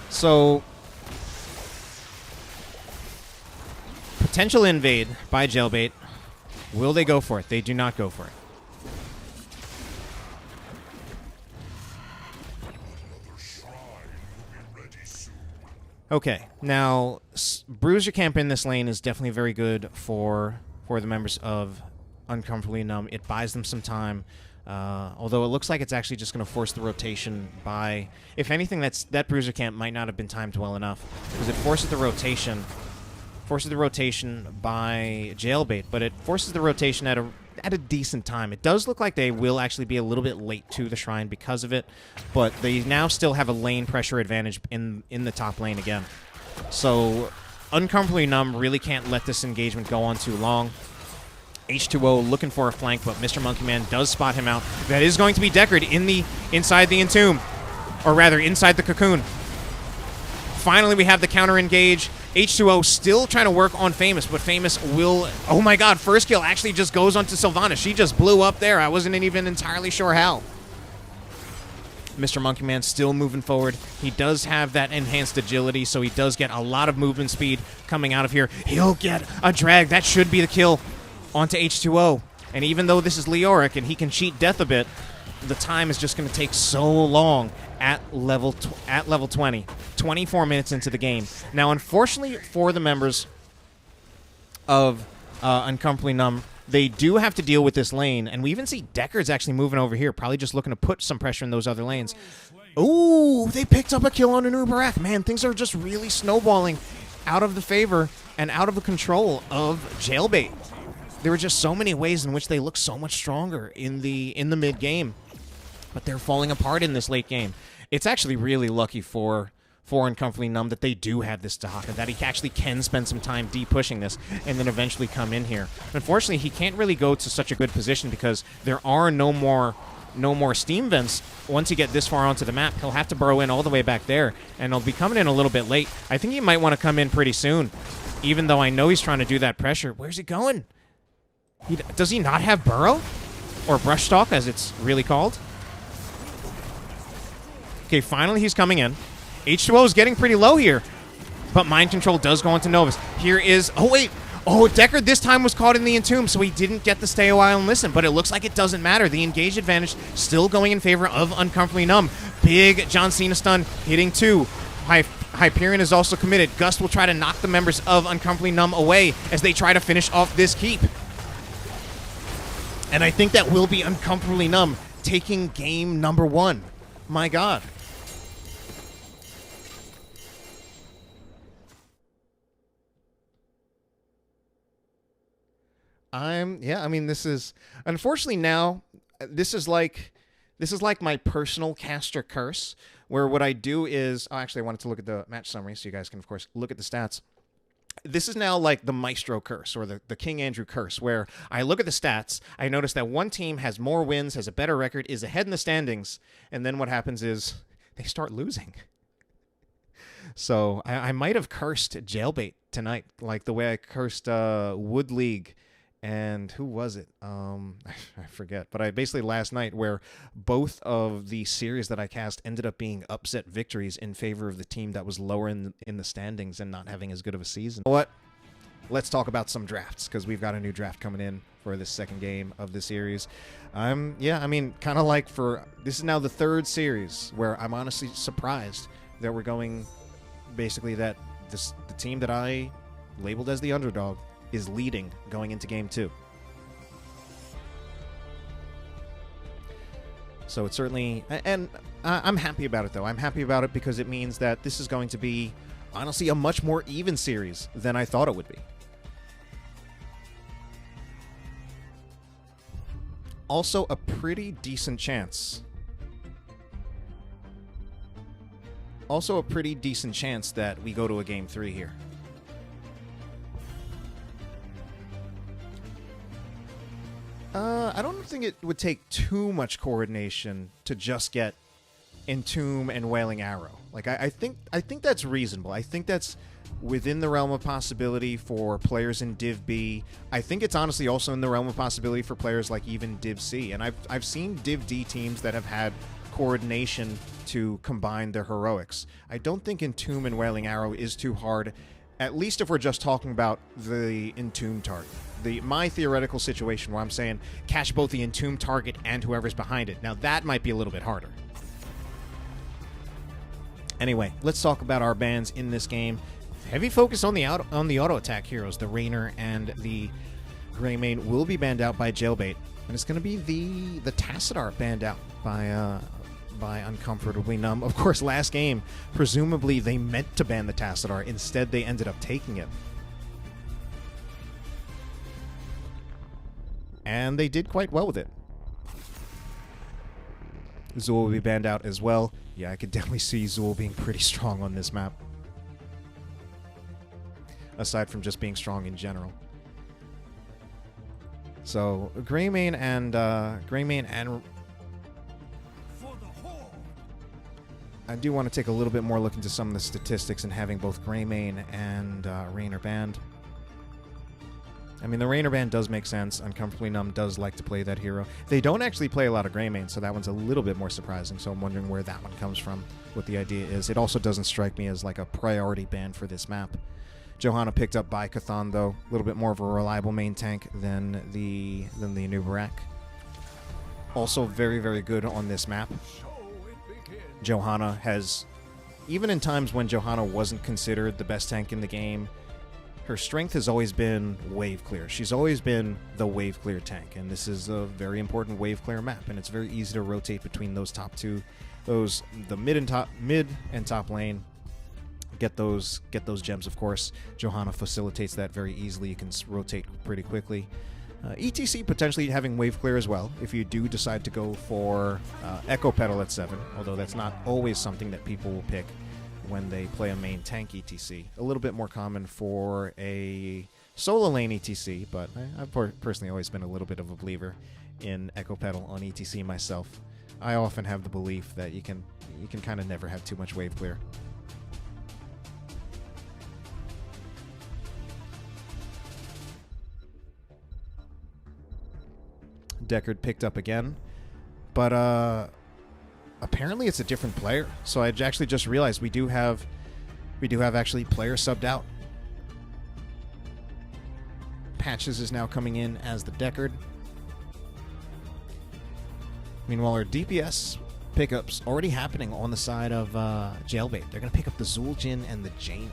Speaker 1: So, potential invade by Jailbait. Will they go for it? They do not go for it. Okay, now Bruiser Camp in this lane is definitely very good for the members of Uncomfortably Numb. It buys them some time, although it looks like it's actually just going to force the rotation by... If anything, that Bruiser Camp might not have been timed well enough, because it forces the rotation by Jailbait, but it forces the rotation at a decent time. It does look like they will actually be a little bit late to the shrine because of it, but they now still have a lane pressure advantage in the top lane again. So Uncomfortably Numb really can't let this engagement go on too long. H2O looking for a flank, but Mr. Monkey Man does spot him out. That is going to be Deckard inside the Entomb, or rather inside the Cocoon. Finally, we have the counter engage. H2O still trying to work on Famous, but Famous will... Oh my God, first kill actually just goes onto Sylvana. She just blew up there. I wasn't even entirely sure how. Mr. Monkey Man still moving forward. He does have that enhanced agility, so he does get a lot of movement speed coming out of here. He'll get a drag. That should be the kill onto H2O. And even though this is Leoric and he can cheat death a bit, the time is just going to take so long at level 20. 24 minutes into the game. Now, unfortunately for the members of Uncomfortably Numb, they do have to deal with this lane, and we even see Deckard's actually moving over here, probably just looking to put some pressure in those other lanes. Ooh, they picked up a kill on Anubarak. Man, things are just really snowballing out of the favor and out of the control of Jailbait. There were just so many ways in which they look so much stronger in the mid game, but they're falling apart in this late game. It's actually really lucky for for Uncomfortably Numb that they do have this Dahaka, that he actually can spend some time deep pushing this and then eventually come in here. Unfortunately, he can't really go to such a good position because there are no more steam vents. Once you get this far onto the map, he'll have to burrow in all the way back there, and he'll be coming in a little bit late. I think he might want to come in pretty soon, even though I know he's trying to do that pressure. Where's he going? Does he not have burrow? Or brush stalk, as it's really called? Okay, finally he's coming in. H2O is getting pretty low here, but Mind Control does go into Novus. Here is... Oh, wait. Oh, Decker this time was caught in the Entomb, so he didn't get to stay a while and listen, but it looks like it doesn't matter. The engage advantage still going in favor of Uncomfortably Numb. Big John Cena stun hitting 2. Hyperion is also committed. Gust will try to knock the members of Uncomfortably Numb away as they try to finish off this keep. And I think that will be Uncomfortably Numb taking game number 1. My God. Yeah, I mean, this is, unfortunately now, this is like my personal caster curse, where what I do is, oh, actually I wanted to look at the match summary so you guys can, of course, look at the stats. This is now like the Maestro curse, or the King Andrew curse, where I look at the stats, I notice that one team has more wins, has a better record, is ahead in the standings, and then what happens is they start losing. So I might have cursed Jailbait tonight, like the way I cursed Wood League. And who was it? I forget. But I basically last night, where both of the series that I cast ended up being upset victories in favor of the team that was lower in the standings and not having as good of a season. You know what? Let's talk about some drafts, because we've got a new draft coming in for this second game of the series. Yeah, I mean, kind of like this is now the third series where I'm honestly surprised that we're going, basically, that the team that I labeled as the underdog is leading going into game 2. So it's certainly, and I'm happy about it, though. I'm happy about it because it means that this is going to be, honestly, a much more even series than I thought it would be. Also, a pretty decent chance. That we go to a game 3 here. I don't think it would take too much coordination to just get Entomb and Wailing Arrow. Like, I think that's reasonable. I think that's within the realm of possibility for players in Div B. I think it's honestly also in the realm of possibility for players like even Div C. And I've seen Div D teams that have had coordination to combine their heroics. I don't think Entomb and Wailing Arrow is too hard, at least if we're just talking about the Entomb target. My theoretical situation where I'm saying catch both the Entomb target and whoever's behind it. Now that might be a little bit harder. Anyway, let's talk about our bans in this game. Heavy focus on the auto attack heroes. The Rainer and the Greymane will be banned out by Jailbait, and it's going to be the Tassadar banned out by Uncomfortably Numb. Of course, last game, presumably they meant to ban the Tassadar. Instead, they ended up taking it. And they did quite well with it. Zool will be banned out as well. Yeah, I could definitely see Zool being pretty strong on this map. Aside from just being strong in general. So, Greymane and I do want to take a little bit more look into some of the statistics and having both Greymane and Rainer banned. I mean, the Rainer ban does make sense. Uncomfortably Numb does like to play that hero. They don't actually play a lot of Greymane, so that one's a little bit more surprising, so I'm wondering where that one comes from, what the idea is. It also doesn't strike me as like a priority ban for this map. Johanna picked up by Cathan, though. A little bit more of a reliable main tank than the Anubarak. Also very, very good on this map. Johanna has, even in times when Johanna wasn't considered the best tank in the game, her strength has always been wave clear. She's always been the wave clear tank, and this is a very important wave clear map, and it's very easy to rotate between those top two, the mid and top lane. Get those gems, of course. Johanna facilitates that very easily. You can rotate pretty quickly. ETC potentially having wave clear as well if you do decide to go for Echo Pedal at 7, although that's not always something that people will pick. when they play a main tank ETC. A little bit more common for a solo lane ETC, but I've personally always been a little bit of a believer in Echo Pedal on ETC myself. I often have the belief that you can kind of never have too much wave clear. Deckard picked up again, but apparently it's a different player. So I actually just realized we do have actually players subbed out. Patches is now coming in as the Deckard. Meanwhile, our DPS pickups already happening on the side of Jailbait. They're going to pick up the Zul'jin and the Jaina.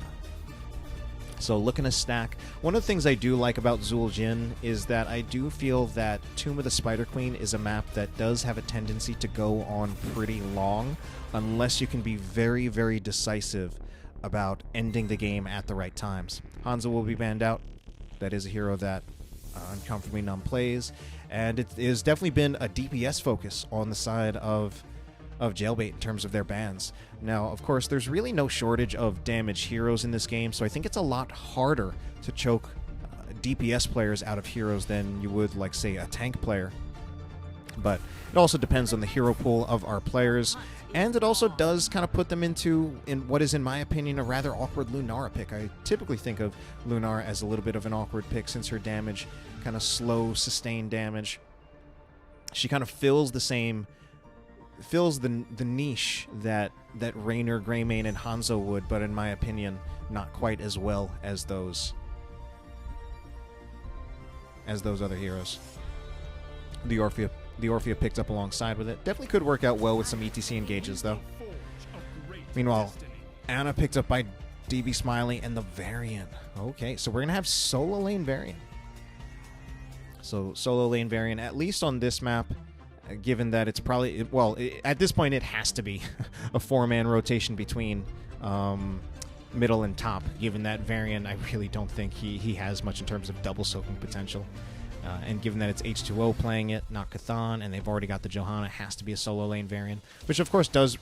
Speaker 1: So looking to stack. One of the things I do like about Zul'jin is that I do feel that Tomb of the Spider Queen is a map that does have a tendency to go on pretty long unless you can be very, very decisive about ending the game at the right times. Hanzo will be banned out. That is a hero that Uncomfortably Numb plays, and it has definitely been a DPS focus on the side of Jailbait in terms of their bans. Now, of course, there's really no shortage of damage heroes in this game, so I think it's a lot harder to choke DPS players out of heroes than you would, like, say, a tank player. But it also depends on the hero pool of our players, and it also does kind of put them in what is, in my opinion, a rather awkward Lunara pick. I typically think of Lunara as a little bit of an awkward pick since her damage, kind of slow, sustained damage. She kind of fills the niche that Raynor, Greymane, and Hanzo would, but in my opinion, not quite as well as those other heroes. The Orphea picked up alongside with it. Definitely could work out well with some ETC engages, though. Meanwhile, Ana picked up by DB Smiley and the Varian. Okay, so we're going to have solo lane Varian. So solo lane Varian, at least on this map, given that it's probably, at this point it has to be a 4-man rotation between middle and top, given that Varian, I really don't think he has much in terms of double soaking potential. And given that it's H2O playing it, not Cathan, and they've already got the Johanna, it has to be a solo lane Varian, which of course does...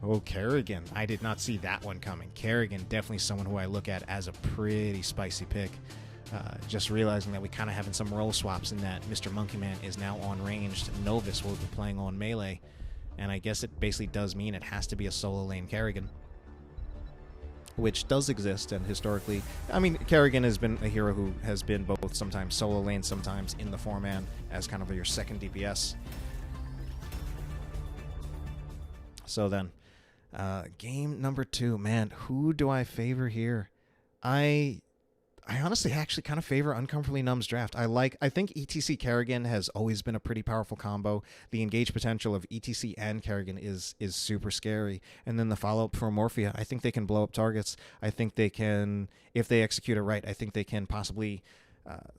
Speaker 1: Oh, Kerrigan. I did not see that one coming. Kerrigan, definitely someone who I look at as a pretty spicy pick. Just realizing that we kind of having some role swaps in that Mr. Monkeyman is now on ranged. Novus will be playing on melee. And I guess it basically does mean it has to be a solo lane Kerrigan, which does exist, and historically, I mean, Kerrigan has been a hero who has been both sometimes solo lane, sometimes in the 4-man as kind of your second DPS. So then, game number 2, man, who do I favor here? I honestly actually kind of favor Uncomfortably Numb's draft. I think ETC Kerrigan has always been a pretty powerful combo. The engage potential of ETC and Kerrigan is super scary. And then the follow-up for Morphia, I think they can blow up targets. I think they can, if they execute it right, I think they can possibly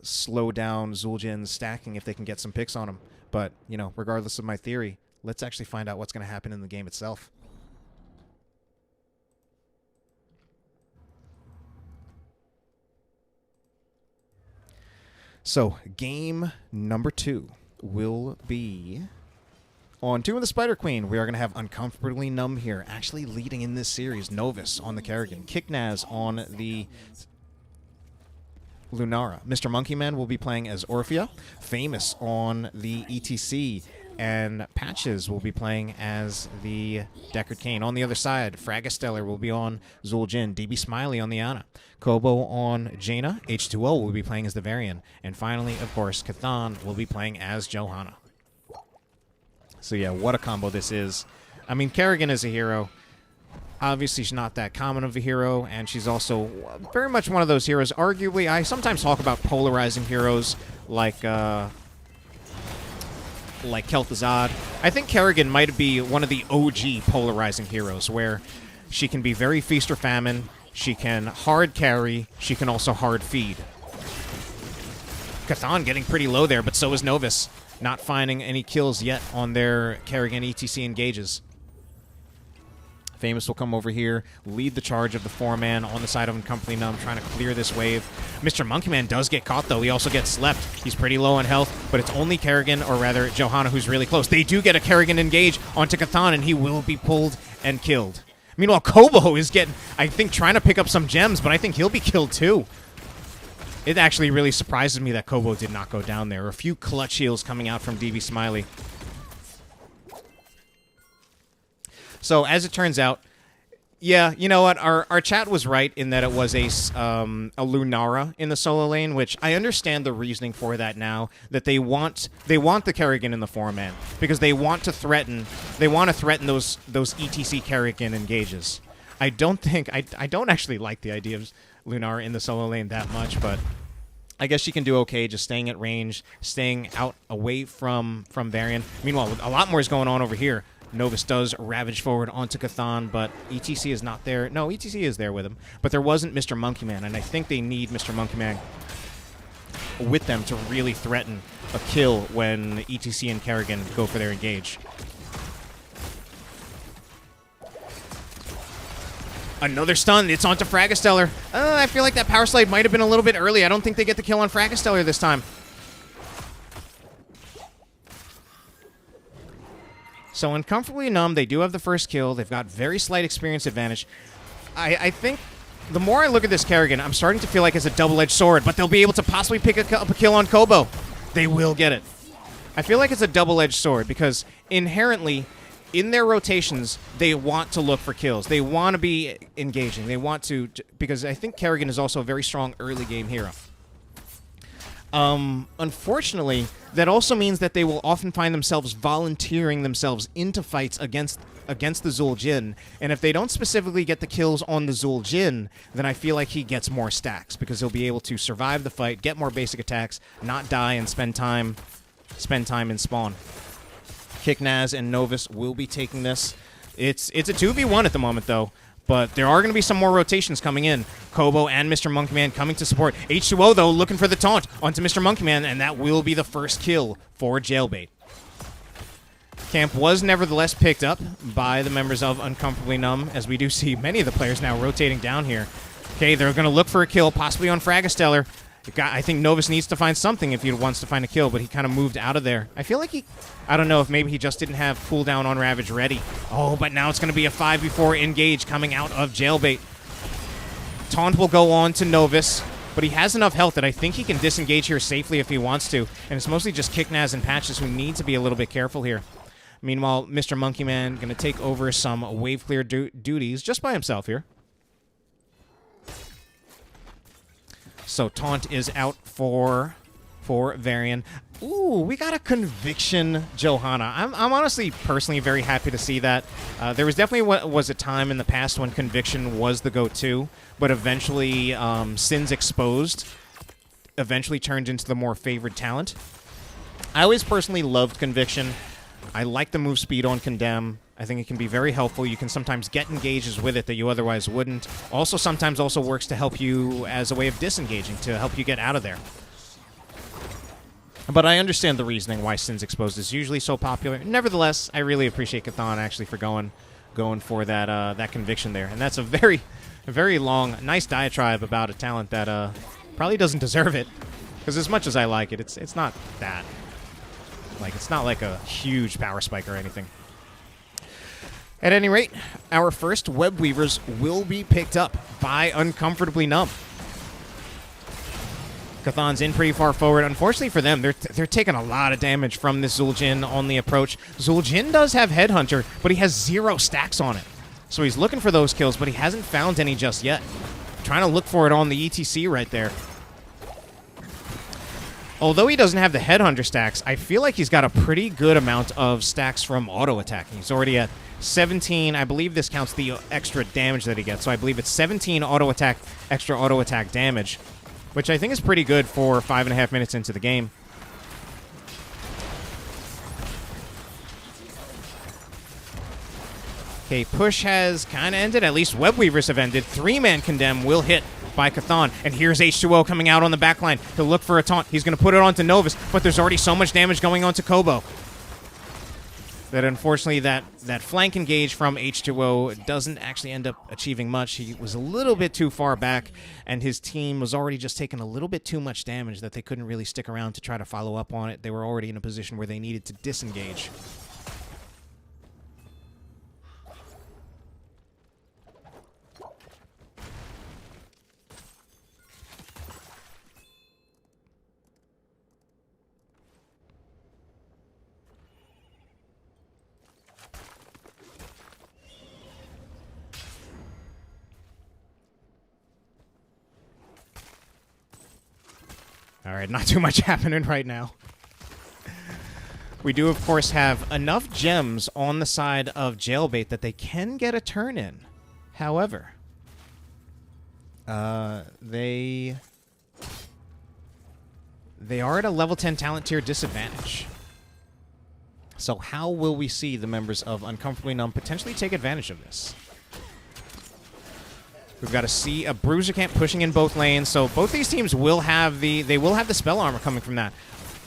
Speaker 1: slow down Zul'jin's stacking if they can get some picks on him. But, you know, regardless of my theory, let's actually find out what's going to happen in the game itself. So, game number 2 will be on Tomb of the Spider Queen. We are going to have Uncomfortably Numb here, actually leading in this series. Novus on the Kerrigan, Kicknaz on the Lunara. Mr. Monkeyman will be playing as Orphea, Famous on the ETC, and Patches will be playing as the Deckard Cain. On the other side, Fragastellar will be on Zul'jin, DB Smiley on the Ana, Kobo on Jaina, H2O will be playing as the Varian, and finally, of course, Cathan will be playing as Johanna. So yeah, what a combo this is. I mean, Kerrigan is a hero. Obviously, she's not that common of a hero, and she's also very much one of those heroes. Arguably, I sometimes talk about polarizing heroes like Kel'Thuzad. I think Kerrigan might be one of the OG polarizing heroes, where she can be very feast or famine, she can hard carry, she can also hard feed. Cathan getting pretty low there, but so is Novus, not finding any kills yet on their Kerrigan ETC engages. Famous will come over here, lead the charge of the 4-man on the side of Uncomfortably Numb, trying to clear this wave. Mr. Monkey Man does get caught, though. He also gets slept. He's pretty low on health, but it's only Kerrigan, or rather Johanna, who's really close. They do get a Kerrigan engage onto Chthon, and he will be pulled and killed. Meanwhile, Kobo is getting, I think, trying to pick up some gems, but I think he'll be killed, too. It actually really surprises me that Kobo did not go down there. A few clutch heals coming out from DB Smiley. So, as it turns out, yeah, you know what? Our chat was right in that it was a Lunara in the solo lane, which I understand the reasoning for that now. That they want the Kerrigan in the 4-man because they want to threaten those ETC Kerrigan engages. I don't actually like the idea of Lunara in the solo lane that much, but I guess she can do okay just staying at range, staying out away from Varian. Meanwhile, a lot more is going on over here. Novus does ravage forward onto Chthon, but ETC is not there. No, ETC is there with him, but there wasn't Mr. Monkey Man, and I think they need Mr. Monkey Man with them to really threaten a kill when ETC and Kerrigan go for their engage. Another stun. It's onto Fragastellar. I feel like that power slide might have been a little bit early. I don't think they get the kill on Fragastellar this time. So Uncomfortably Numb, they do have the first kill. They've got very slight experience advantage. I think the more I look at this Kerrigan, I'm starting to feel like it's a double-edged sword, but they'll be able to possibly pick up a kill on Kobo. They will get it. I feel like it's a double-edged sword because inherently, in their rotations, they want to look for kills. They want to be engaging. They want to, because I think Kerrigan is also a very strong early game hero. Unfortunately, that also means that they will often find themselves volunteering themselves into fights against the Zul'jin, and if they don't specifically get the kills on the Zul'jin, then I feel like he gets more stacks, because he'll be able to survive the fight, get more basic attacks, not die, and spend time in spawn. Kicknaz and Novus will be taking this. It's a 2v1 at the moment, though. But there are going to be some more rotations coming in. Kobo and Mr. Monkey Man coming to support. H2O, though, looking for the taunt onto Mr. Monkey Man, and that will be the first kill for Jailbait. Camp was nevertheless picked up by the members of Uncomfortably Numb, as we do see many of the players now rotating down here. Okay, they're going to look for a kill, possibly on Fragastellar. I think Novus needs to find something if he wants to find a kill, but he kind of moved out of there. I feel like I don't know if maybe he just didn't have cooldown on Ravage ready. Oh, but now it's going to be a 5v4 engage coming out of Jailbait. Taunt will go on to Novus, but he has enough health that I think he can disengage here safely if he wants to, and it's mostly just Kicknaz and Patches who need to be a little bit careful here. Meanwhile, Mr. Monkey Man going to take over some wave clear duties just by himself here. So Taunt is out for Varian. Ooh, we got a Conviction Johanna. I'm honestly, personally, very happy to see that. There was definitely was a time in the past when Conviction was the go-to, but eventually Sins Exposed eventually turned into the more favored talent. I always personally loved Conviction. I like the move speed on Condemn. I think it can be very helpful. You can sometimes get engages with it that you otherwise wouldn't. Also, sometimes also works to help you as a way of disengaging, to help you get out of there. But I understand the reasoning why Sins Exposed is usually so popular. Nevertheless, I really appreciate Chthon actually for going for that Conviction there. And that's a very long, nice diatribe about a talent that probably doesn't deserve it. Because as much as I like it, it's not that. Like, it's not like a huge power spike or anything. At any rate, our first Web Weavers will be picked up by Uncomfortably Numb. Chthon's in pretty far forward. Unfortunately for them, they're taking a lot of damage from this Zul'jin on the approach. Zul'jin does have Headhunter, but he has 0 stacks on it. So he's looking for those kills, but he hasn't found any just yet. Trying to look for it on the ETC right there. Although he doesn't have the Headhunter stacks, I feel like he's got a pretty good amount of stacks from auto attack. He's already at 17. I believe this counts the extra damage that he gets. So I believe it's 17 extra auto attack damage, which I think is pretty good for 5.5 minutes into the game. Okay, push has kind of ended. At least Web Weavers have ended. 3-man Condemn will hit by Chthon. And here's H2O coming out on the backline. He'll look for a taunt. He's going to put it onto Novus, but there's already so much damage going on to Kobo. that unfortunately that flank engage from H2O doesn't actually end up achieving much. He was a little bit too far back, and his team was already just taking a little bit too much damage that they couldn't really stick around to try to follow up on it. They were already in a position where they needed to disengage. All right, not too much happening right now. We do, of course, have enough gems on the side of Jailbait that they can get a turn in. However, they are at a level 10 talent tier disadvantage. So how will we see the members of Uncomfortably Numb potentially take advantage of this? We've got to see a Bruiser Camp pushing in both lanes, so both these teams will have the spell armor coming from that.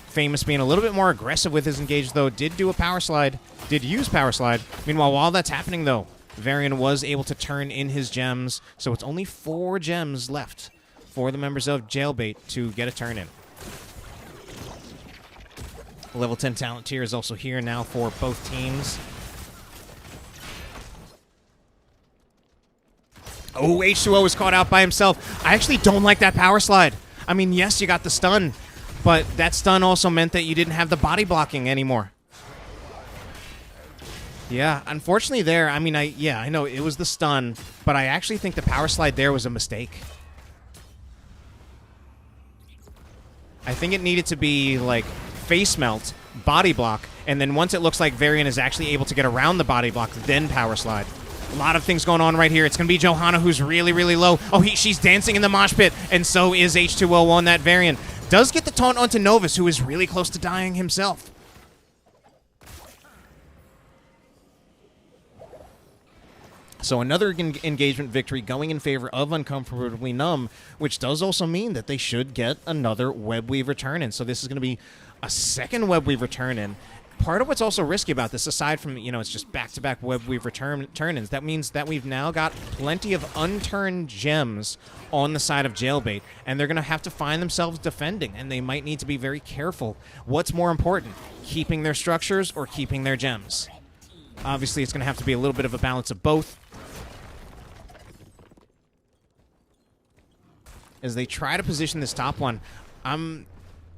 Speaker 1: Famous being a little bit more aggressive with his engage, though, did use power slide. Meanwhile, while that's happening, though, Varian was able to turn in his gems, so it's only 4 gems left for the members of Jailbait to get a turn in. Level 10 talent tier is also here now for both teams. Oh, H2O was caught out by himself. I actually don't like that power slide. I mean, yes, you got the stun, but that stun also meant that you didn't have the body blocking anymore. Yeah, unfortunately there, I mean, I know it was the stun, but I actually think the power slide there was a mistake. I think it needed to be, like, face melt, body block, and then once it looks like Varian is actually able to get around the body block, then power slide. A lot of things going on right here. It's going to be Johanna, who's really, really low. Oh, she's dancing in the mosh pit, and so is H2O on that Varian. Does get the taunt onto Novus, who is really close to dying himself. So another engagement victory going in favor of Uncomfortably Numb, which does also mean that they should get another Webweaver turn-in. So this is going to be a second Webweaver turn-in. Part of what's also risky about this, aside from, it's just back-to-back Webweaver turn-ins, that means that we've now got plenty of unturned gems on the side of Jailbait, and they're going to have to find themselves defending, and they might need to be very careful. What's more important, keeping their structures or keeping their gems? Obviously, it's going to have to be a little bit of a balance of both. As they try to position this top one, I'm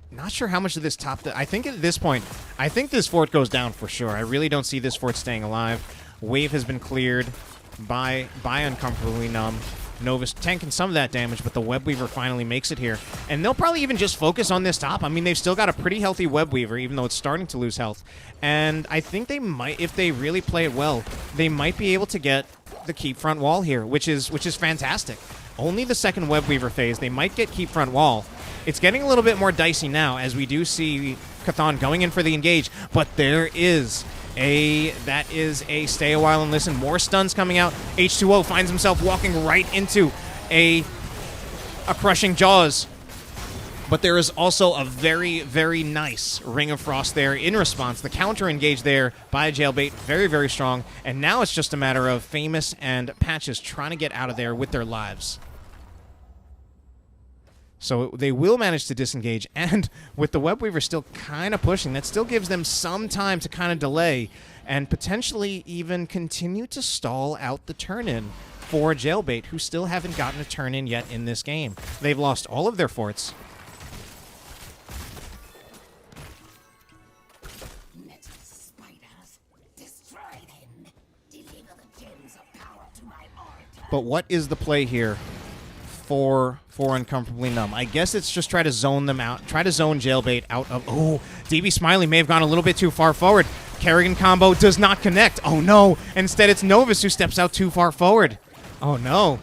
Speaker 1: not sure how much of this top... I think at this point, I think this fort goes down for sure. I really don't see this fort staying alive. Wave has been cleared by Uncomfortably Numb. Novus tanking some of that damage, but the Webweaver finally makes it here. And they'll probably even just focus on this top. I mean, they've still got a pretty healthy Webweaver, even though it's starting to lose health. And I think they might, if they really play it well, they might be able to get the keep front wall here, which is fantastic. Only the second Webweaver phase. They might get keep front wall. It's getting a little bit more dicey now as we do see Chthon going in for the engage, but that is a stay a while and listen. More stuns coming out. H2O finds himself walking right into a crushing jaws. But there is also a very, very nice Ring of Frost there in response. The counter engage there by Jailbait, very, very strong. And now it's just a matter of Famous and Patches trying to get out of there with their lives. So they will manage to disengage, and with the Webweaver still kind of pushing, that still gives them some time to kind of delay and potentially even continue to stall out the turn-in for Jailbait, who still haven't gotten a turn-in yet in this game. They've lost all of their forts. But what is the play here for Uncomfortably Numb? I guess it's just try to zone them out. Try to zone Jailbait out of... Oh, DB Smiley may have gone a little bit too far forward. Kerrigan combo does not connect. Oh, no. Instead, it's Novus who steps out too far forward. Oh, no.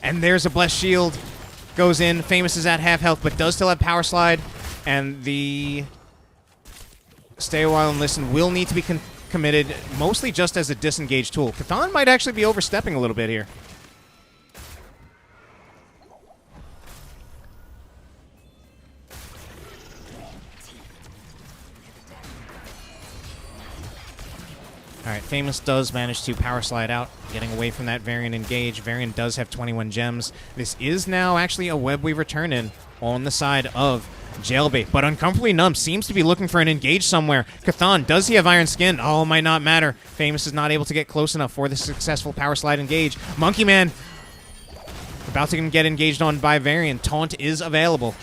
Speaker 1: And there's a Blessed Shield. Goes in. Famous is at half health, but does still have Power Slide. And the Stay a While and Listen will need to be committed, mostly just as a disengage tool. Chthon might actually be overstepping a little bit here. Alright, Famous does manage to power slide out, getting away from that Varian engage. Varian does have 21 gems. This is now actually a Web Weaver turn-in on the side of Jailbait, but Uncomfortably Numb seems to be looking for an engage somewhere. Cathan, does he have Iron Skin? Oh, might not matter. Famous is not able to get close enough for the successful power slide engage. Monkey Man about to get engaged on by Varian. Taunt is available.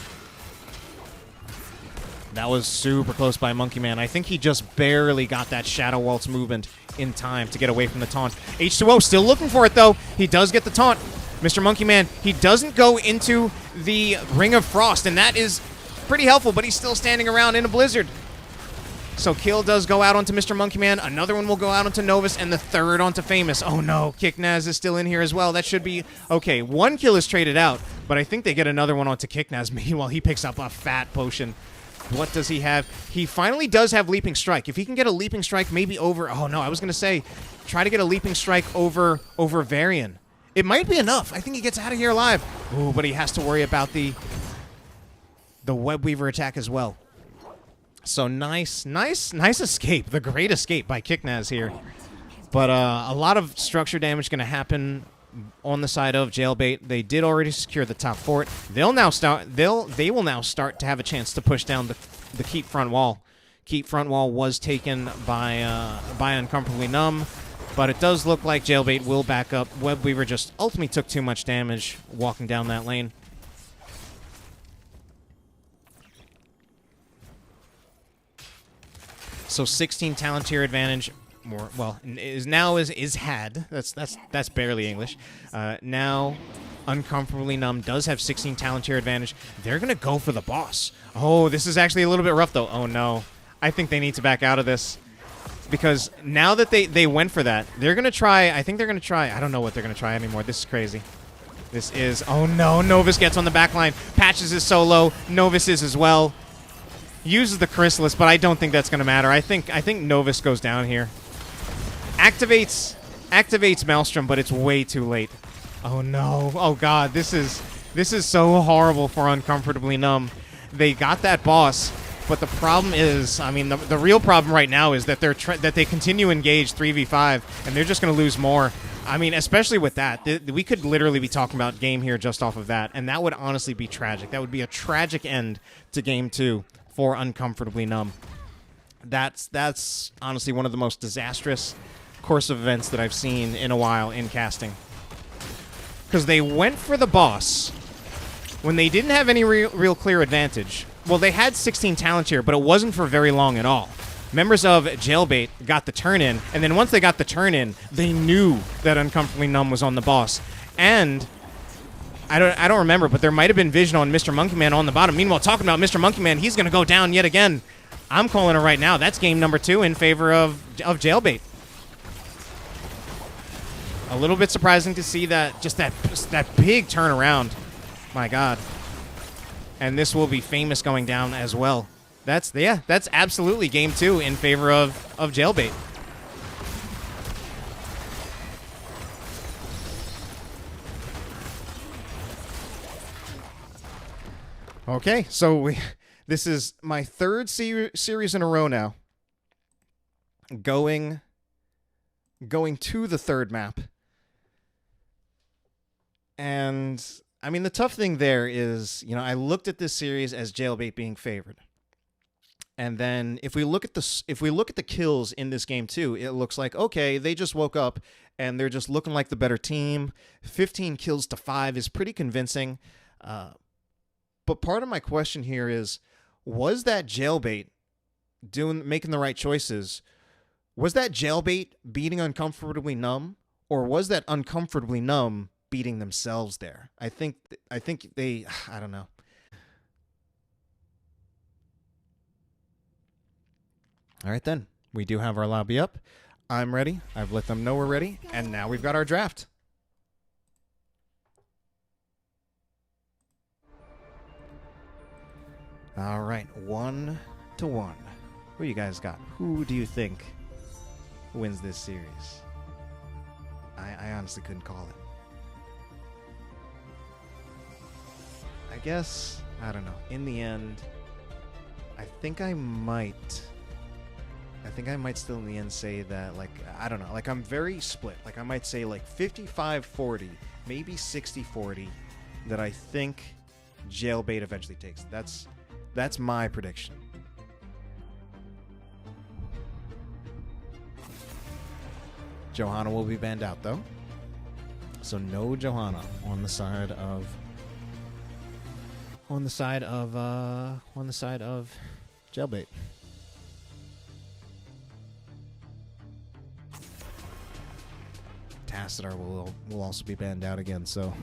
Speaker 1: That was super close by Monkey Man. I think he just barely got that Shadow Waltz movement in time to get away from the taunt. H2O still looking for it, though. He does get the taunt. Mr. Monkey Man, he doesn't go into the Ring of Frost, and that is pretty helpful, but he's still standing around in a blizzard. So kill does go out onto Mr. Monkey Man. Another one will go out onto Novus, and the third onto Famous. Oh, no. Kicknaz is still in here as well. That should be... Okay, one kill is traded out, but I think they get another one onto Kicknaz. Meanwhile, he picks up a fat potion. What does he have? He finally does have Leaping Strike. If he can get a Leaping Strike maybe over... Oh, no, I was going to say, try to get a Leaping Strike over Varian. It might be enough. I think he gets out of here alive. Ooh, but he has to worry about the Web Weaver attack as well. So nice escape. The great escape by Kicknaz here. But a lot of structure damage going to happen on the side of Jailbait. They did already secure the top fort. They will now start to have a chance to push down the Keep front wall. Keep front wall was taken by Uncomfortably Numb, but it does look like Jailbait will back up. Web Weaver just ultimately took too much damage walking down that lane. So 16 talent tier advantage. More well is had. That's barely English. Now Uncomfortably Numb does have 16 talent tier advantage. They're gonna go for the boss. Oh, this is actually a little bit rough though. Oh no, I think they need to back out of this because now that they went for that, they're gonna try. I think they're gonna try. I don't know what they're gonna try anymore. This is crazy. This is oh no. Novus gets on the back line. Patches is solo. Novus is as well. Uses the Chrysalis, but I don't think that's gonna matter. I think Novus goes down here. Activates Maelstrom, but it's way too late. Oh no. Oh god, this is so horrible for Uncomfortably Numb. They got that boss, but the problem is, I mean, the real problem right now is that they continue engage 3v5 and they're just going to lose more. I mean, especially with that, we could literally be talking about game here just off of that, and that would honestly be tragic. That would be a tragic end to game 2 for Uncomfortably Numb. That's honestly one of the most disastrous course of events that I've seen in a while in casting. Because they went for the boss when they didn't have any real clear advantage. Well, they had 16 talent here, but it wasn't for very long at all. Members of Jailbait got the turn-in, and then once they got the turn-in, they knew that Uncomfortably Numb was on the boss. And I don't remember, but there might have been vision on Mr. Monkey Man on the bottom. Meanwhile, talking about Mr. Monkey Man, he's going to go down yet again. I'm calling it right now. That's game number 2 in favor of Jailbait. A little bit surprising to see that, just that big turnaround. My God. And this will be Famous going down as well. That's absolutely game 2 in favor of Jailbait. Okay, so this is my third series in a row now. Going to the third map. And I mean, the tough thing there is, you know, I looked at this series as Jailbait being favored. And then if we look at the kills in this game too, it looks like, okay, they just woke up and they're just looking like the better team. 15 kills to 5 is pretty convincing. But part of my question here is, was that Jailbait making the right choices? Was that Jailbait beating Uncomfortably Numb, or was that Uncomfortably Numb beating themselves there? I think they, I don't know. All right, then. We do have our lobby up. I'm ready. I've let them know we're ready. And now we've got our draft. All right, 1-1. Who you guys got? Who do you think wins this series? I honestly couldn't call it. I guess, I don't know. In the end, I think I might I think I might still in the end say that, like, I don't know. Like, I'm very split. Like, I might say, like, 55-40, maybe 60-40, that I think Jailbait eventually takes. That's my prediction. Johanna will be banned out, though. So no Johanna on the side of Jailbait. Tassadar will also be banned out again. So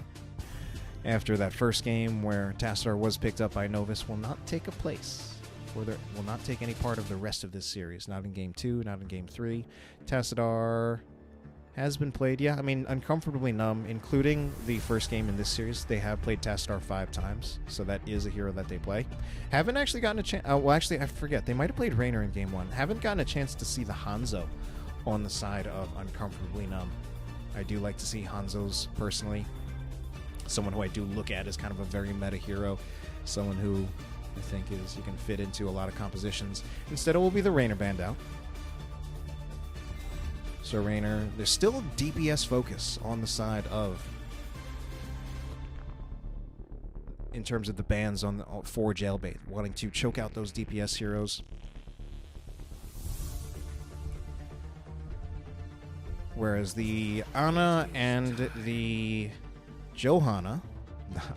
Speaker 1: after that first game where Tassadar was picked up by Novus, will not take a place, or will not take any part of the rest of this series. Not in Game 2, not in Game 3. Tassadar has been played, yeah. I mean, Uncomfortably Numb, including the first game in this series, they have played Tassadar 5 times, so that is a hero that they play. Haven't actually gotten a chance. Well, actually, I forget. They might have played Raynor in Game 1. Haven't gotten a chance to see the Hanzo on the side of Uncomfortably Numb. I do like to see Hanzos personally. Someone who I do look at as kind of a very meta hero. Someone who I think you can fit into a lot of compositions. Instead, it will be the Raynor banned out. So Raynor, there's still a DPS focus on the side of, in terms of the bans for Jailbait, wanting to choke out those DPS heroes. Whereas the Ana and the Johanna,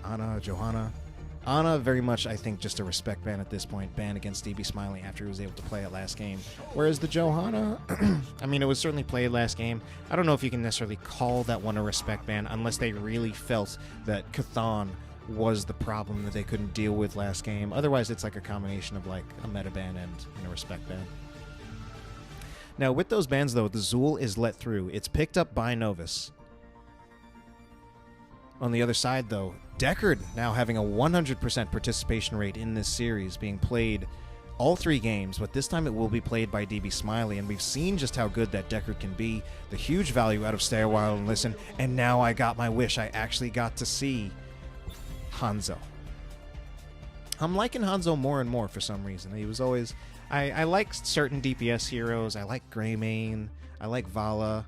Speaker 1: Ana very much, I think, just a respect ban at this point. Ban against DB Smiley after he was able to play it last game. Whereas the Johanna, I mean, it was certainly played last game. I don't know if you can necessarily call that one a respect ban unless they really felt that Cthon was the problem that they couldn't deal with last game. Otherwise, it's like a combination of like a meta ban and a respect ban. Now, with those bans, though, the Zool is let through. It's picked up by Novus. On the other side, though, Deckard now having a 100% participation rate in this series, being played all 3 games, but this time it will be played by DB Smiley, and we've seen just how good that Deckard can be, the huge value out of Stay a While and Listen, and now I got my wish. I actually got to see Hanzo. I'm liking Hanzo more and more for some reason. He was always... I like certain DPS heroes. I like Greymane. I like Vala.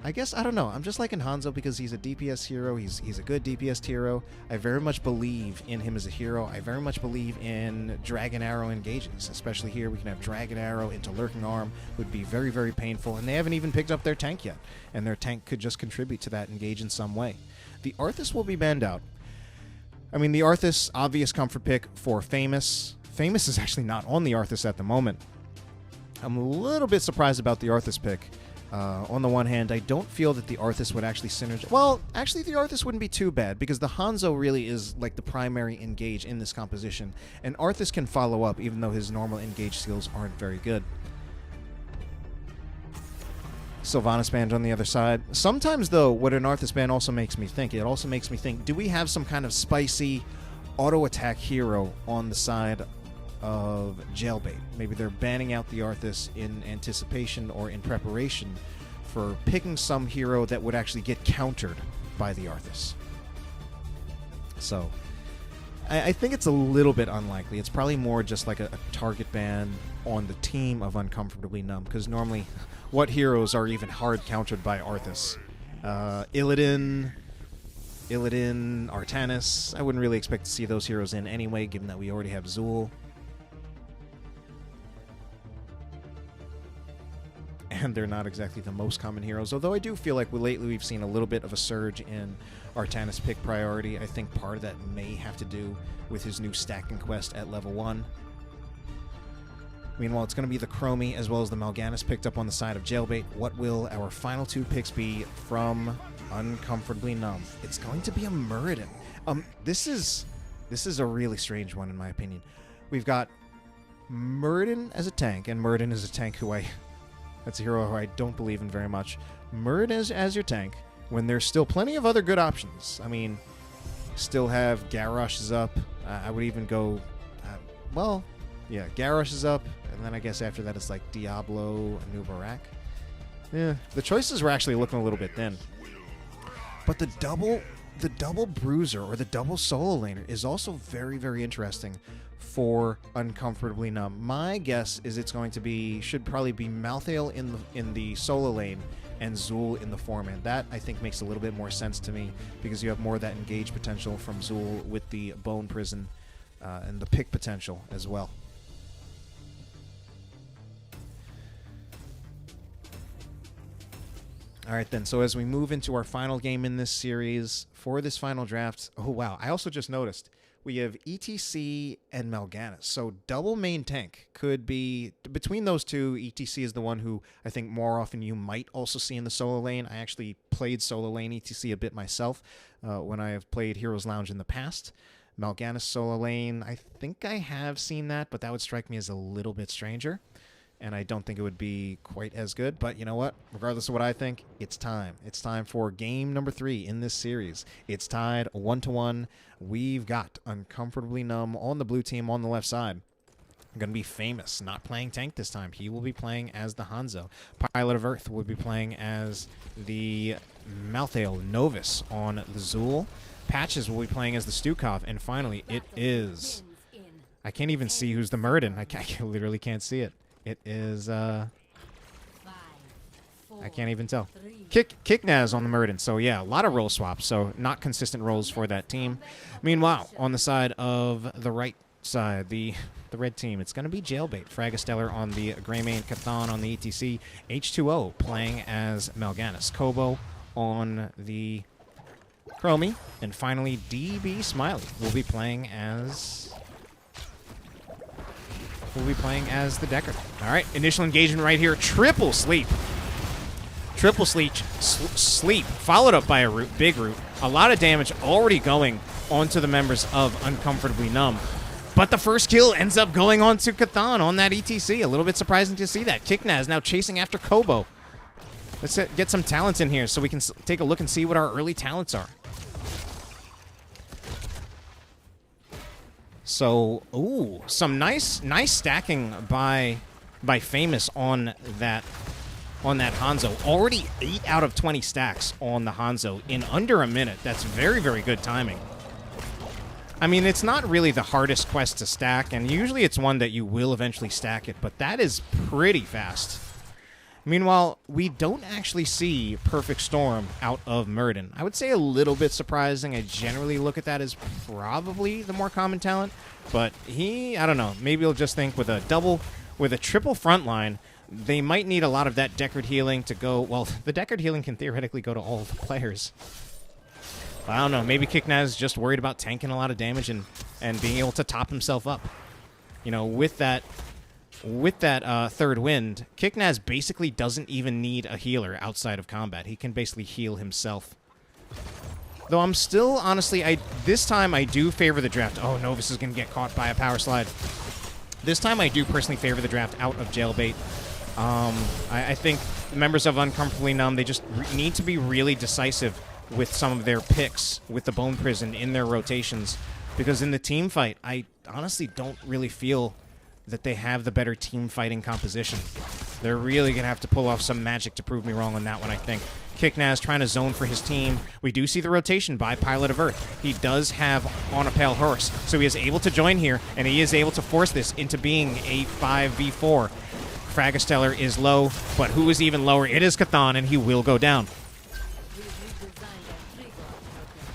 Speaker 1: I guess, I don't know. I'm just liking Hanzo because he's a DPS hero. He's a good DPS hero. I very much believe in him as a hero. I very much believe in Dragon Arrow engages, especially here. We can have Dragon Arrow into Lurking Arm. Would be very, very painful, and they haven't even picked up their tank yet, and their tank could just contribute to that engage in some way. The Arthas will be banned out. I mean, the Arthas, obvious comfort pick for Famous. Famous is actually not on the Arthas at the moment. I'm a little bit surprised about the Arthas pick. On the one hand, I don't feel that the Arthas would actually synergize. Well, actually, the Arthas wouldn't be too bad because the Hanzo really is like the primary engage in this composition, and Arthas can follow up even though his normal engage skills aren't very good. Sylvanas band on the other side. Sometimes, though, what an Arthas band also makes me think, do we have some kind of spicy auto-attack hero on the side of Jailbait? Maybe they're banning out the Arthas in anticipation or in preparation for picking some hero that would actually get countered by the Arthas. So, I think it's a little bit unlikely. It's probably more just like a target ban on the team of Uncomfortably Numb, because normally, what heroes are even hard countered by Arthas? Illidan, Artanis. I wouldn't really expect to see those heroes in anyway, given that we already have Zool. And they're not exactly the most common heroes, although I do feel like lately we've seen a little bit of a surge in Artanis pick priority. I think part of that may have to do with his new stacking quest at level 1. Meanwhile, it's going to be the Chromie as well as the Mal'Ganis picked up on the side of Jailbait. What will our final 2 picks be from Uncomfortably Numb? It's going to be a Muradin. This is a really strange one in my opinion. We've got Muradin as a tank, and Muradin is a tank that's a hero who I don't believe in very much. Muradin as your tank, when there's still plenty of other good options. I mean, still have Garrosh is up. I would even go, yeah, Garrosh is up, and then I guess after that it's like Diablo, Anubarak. Yeah, the choices were actually looking a little bit thin. But the double the double bruiser or the double solo laner is also very, very interesting for Uncomfortably Numb. My guess is it's going to be, should probably be Malthael in the solo lane and Zul in the foreman. That, I think, makes a little bit more sense to me because you have more of that engage potential from Zul with the Bone Prison and the pick potential as well. All right, then. So as we move into our final game in this series, for this final draft, oh, wow. I also just noticed we have ETC and Mal'Ganis. So double main tank could be, between those two, ETC is the one who I think more often you might also see in the solo lane. I actually played solo lane ETC a bit myself when I have played Heroes Lounge in the past. Mal'Ganis solo lane, I think I have seen that, but that would strike me as a little bit stranger. And I don't think it would be quite as good. But you know what? Regardless of what I think, it's time. It's time for game number 3 in this series. It's tied 1-1. We've got Uncomfortably Numb on the blue team on the left side. Going to be Famous, not playing tank this time. He will be playing as the Hanzo. Pilot of Earth will be playing as the Malthael. Novus on the Zul. Patches will be playing as the Stukov. And finally, it is... I can't even see who's the Murden. I literally can't see it. It is, I can't even tell. Kiknaz on the Murden. So, yeah, a lot of role swaps. So, not consistent roles for that team. Meanwhile, on the side of the right side, the red team, it's going to be Jailbait. Fragastellar on the Greymane, Cathan on the ETC, H2O playing as Mal'Ganis, Kobo on the Chromie, and finally, DB Smiley will be playing as... the Deckard. All right, initial engagement right here. Triple sleep. Triple sleep, followed up by a big root. A lot of damage already going onto the members of Uncomfortably Numb. But the first kill ends up going on to Cathan on that ETC. A little bit surprising to see that. Kiknaz now chasing after Kobo. Let's get some talents in here so we can take a look and see what our early talents are. So, ooh, some nice stacking by Famous on that Hanzo. Already 8 out of 20 stacks on the Hanzo in under a minute. That's very, very good timing. I mean, it's not really the hardest quest to stack, and usually it's one that you will eventually stack it, but that is pretty fast. Meanwhile, we don't actually see Perfect Storm out of Murden. I would say a little bit surprising. I generally look at that as probably the more common talent, but I don't know, maybe he'll just think with a triple frontline, they might need a lot of that Deckard healing to go, well, the Deckard healing can theoretically go to all of the players. But I don't know, maybe Kiknaz is just worried about tanking a lot of damage and being able to top himself up. You know, with that third wind, Kiknaz basically doesn't even need a healer outside of combat. He can basically heal himself. Though I'm still, honestly, this time I do favor the draft. Oh, Novus is going to get caught by a power slide. This time I do personally favor the draft out of Jailbait. I think members of Uncomfortably Numb, they just need to be really decisive with some of their picks with the Bone Prison in their rotations. Because in the team fight, I honestly don't really feel that they have the better team fighting composition. They're really going to have to pull off some magic to prove me wrong on that one, I think. Kiknaz trying to zone for his team. We do see the rotation by Pilot of Earth. He does have On a Pale Horse, so he is able to join here, and he is able to force this into being a 5v4. Fragastellar is low, but who is even lower? It is Cathan, and he will go down.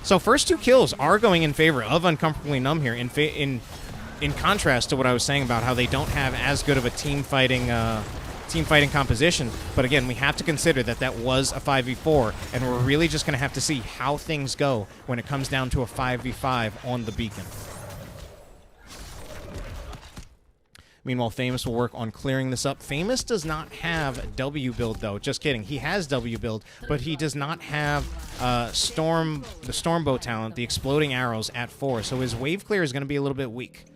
Speaker 1: So first 2 kills are going in favor of Uncomfortably Numb here, in contrast to what I was saying about how they don't have as good of a team fighting composition. But again, we have to consider that was a 5v4, and we're really just going to have to see how things go when it comes down to a 5v5 on the beacon. Meanwhile, Famous will work on clearing this up. Famous does not have W build, though. Just kidding. He has W build, but he does not have the Stormbow talent, the exploding arrows at 4. So his wave clear is going to be a little bit weak.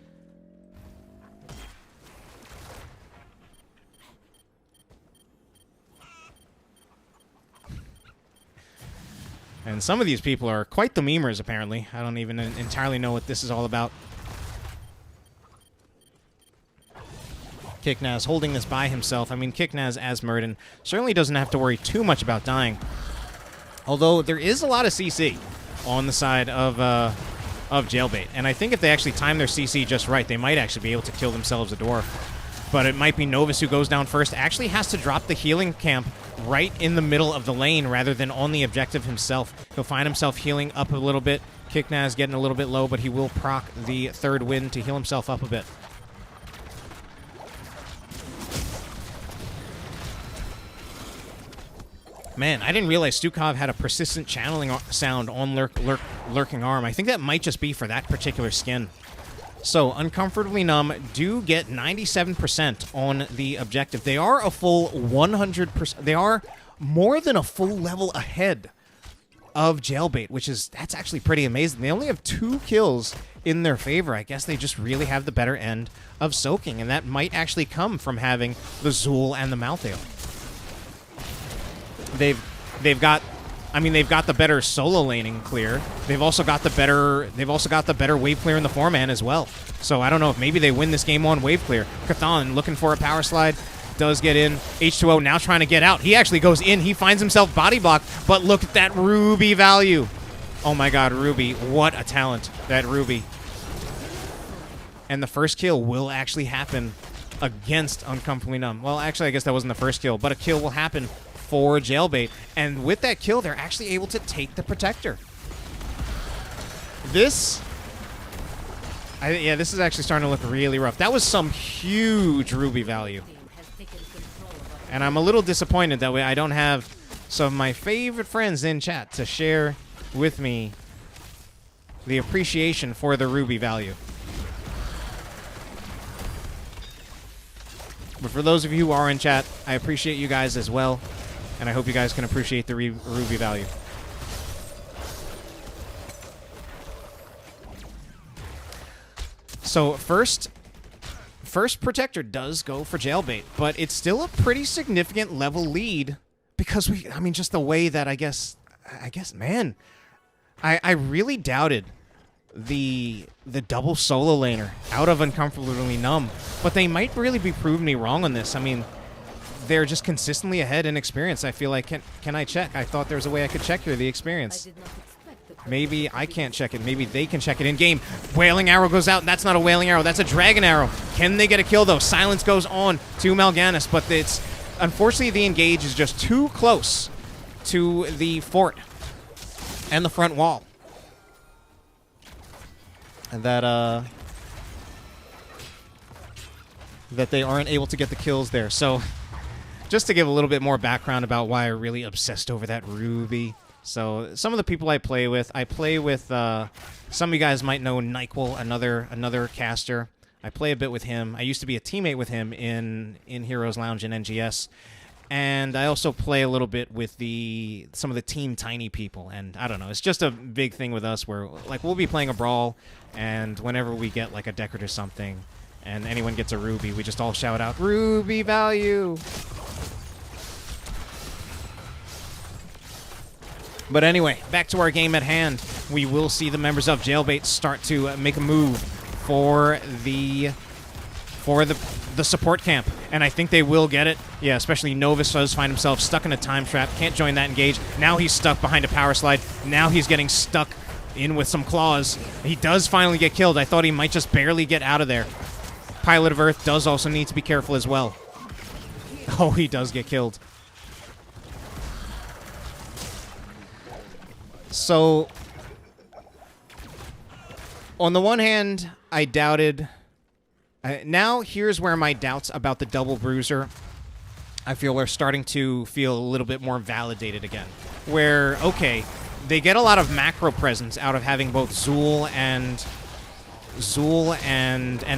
Speaker 1: And some of these people are quite the memers, apparently. I don't even entirely know what this is all about. Kiknaz holding this by himself. I mean, Kiknaz as Murden certainly doesn't have to worry too much about dying. Although there is a lot of CC on the side of Jailbait. And I think if they actually time their CC just right, they might actually be able to kill themselves a dwarf. But it might be Novus who goes down first. Actually has to drop the healing camp right in the middle of the lane rather than on the objective himself. He'll find himself healing up a little bit. Kiknaz getting a little bit low, but he will proc the third wind to heal himself up a bit. Man, I didn't realize Stukov had a persistent channeling sound on Lurking Arm. I think that might just be for that particular skin. So, Uncomfortably Numb do get 97% on the objective. They are a full 100%. They are more than a full level ahead of Jailbait, that's actually pretty amazing. They only have 2 kills in their favor. I guess they just really have the better end of soaking, and that might actually come from having the Zool and the Malthael. They've got the better solo laning clear. They've also got the better wave clear in the 4-man as well. So I don't know if maybe they win this game on wave clear. Cathan looking for a power slide, does get in. H2O now trying to get out. He actually goes in. He finds himself body blocked, but look at that Ruby value. Oh my god, Ruby. What a talent, that Ruby. And the first kill will actually happen against Uncomfortably Numb. Well, actually, I guess that wasn't the first kill, but a kill will happen for Jailbait. And with that kill, they're actually able to take the Protector. This is actually starting to look really rough. That was some huge Ruby value. And I'm a little disappointed that way I don't have some of my favorite friends in chat to share with me the appreciation for the Ruby value. But for those of you who are in chat, I appreciate you guys as well. And I hope you guys can appreciate the Ruby value. So first Protector does go for Jailbait, but it's still a pretty significant level lead because just the way that I guess, man, I really doubted the double solo laner out of Uncomfortably Numb, but they might really be proving me wrong on this. I mean, they're just consistently ahead in experience. I feel like, can I check? I thought there was a way I could check here the experience. Maybe I can't check it. Maybe they can check it in-game. Wailing Arrow goes out, and that's not a Wailing Arrow. That's a Dragon Arrow. Can they get a kill, though? Silence goes on to Mal'Ganis, but unfortunately, the engage is just too close to the fort and the front wall. And that they aren't able to get the kills there. So, just to give a little bit more background about why I really obsessed over that Ruby. So, some of the people I play with some of you guys might know Nyquil, another caster. I play a bit with him. I used to be a teammate with him in Heroes Lounge in NGS. And I also play a little bit with some of the Team Tiny people. And I don't know, it's just a big thing with us where we'll be playing a brawl, and whenever we get a Deckard or something, and anyone gets a Ruby, we just all shout out, Ruby value! But anyway, back to our game at hand. We will see the members of Jailbait start to make a move for the support camp, and I think they will get it. Yeah, especially Novus does find himself stuck in a time trap, can't join that engage. Now he's stuck behind a power slide. Now he's getting stuck in with some claws. He does finally get killed. I thought he might just barely get out of there. Pilot of Earth does also need to be careful as well. Oh, he does get killed. So, on the one hand, I doubted... now, here's where my doubts about the double bruiser, I feel, are starting to feel a little bit more validated again. Where, okay, they get a lot of macro presence out of having both Zool and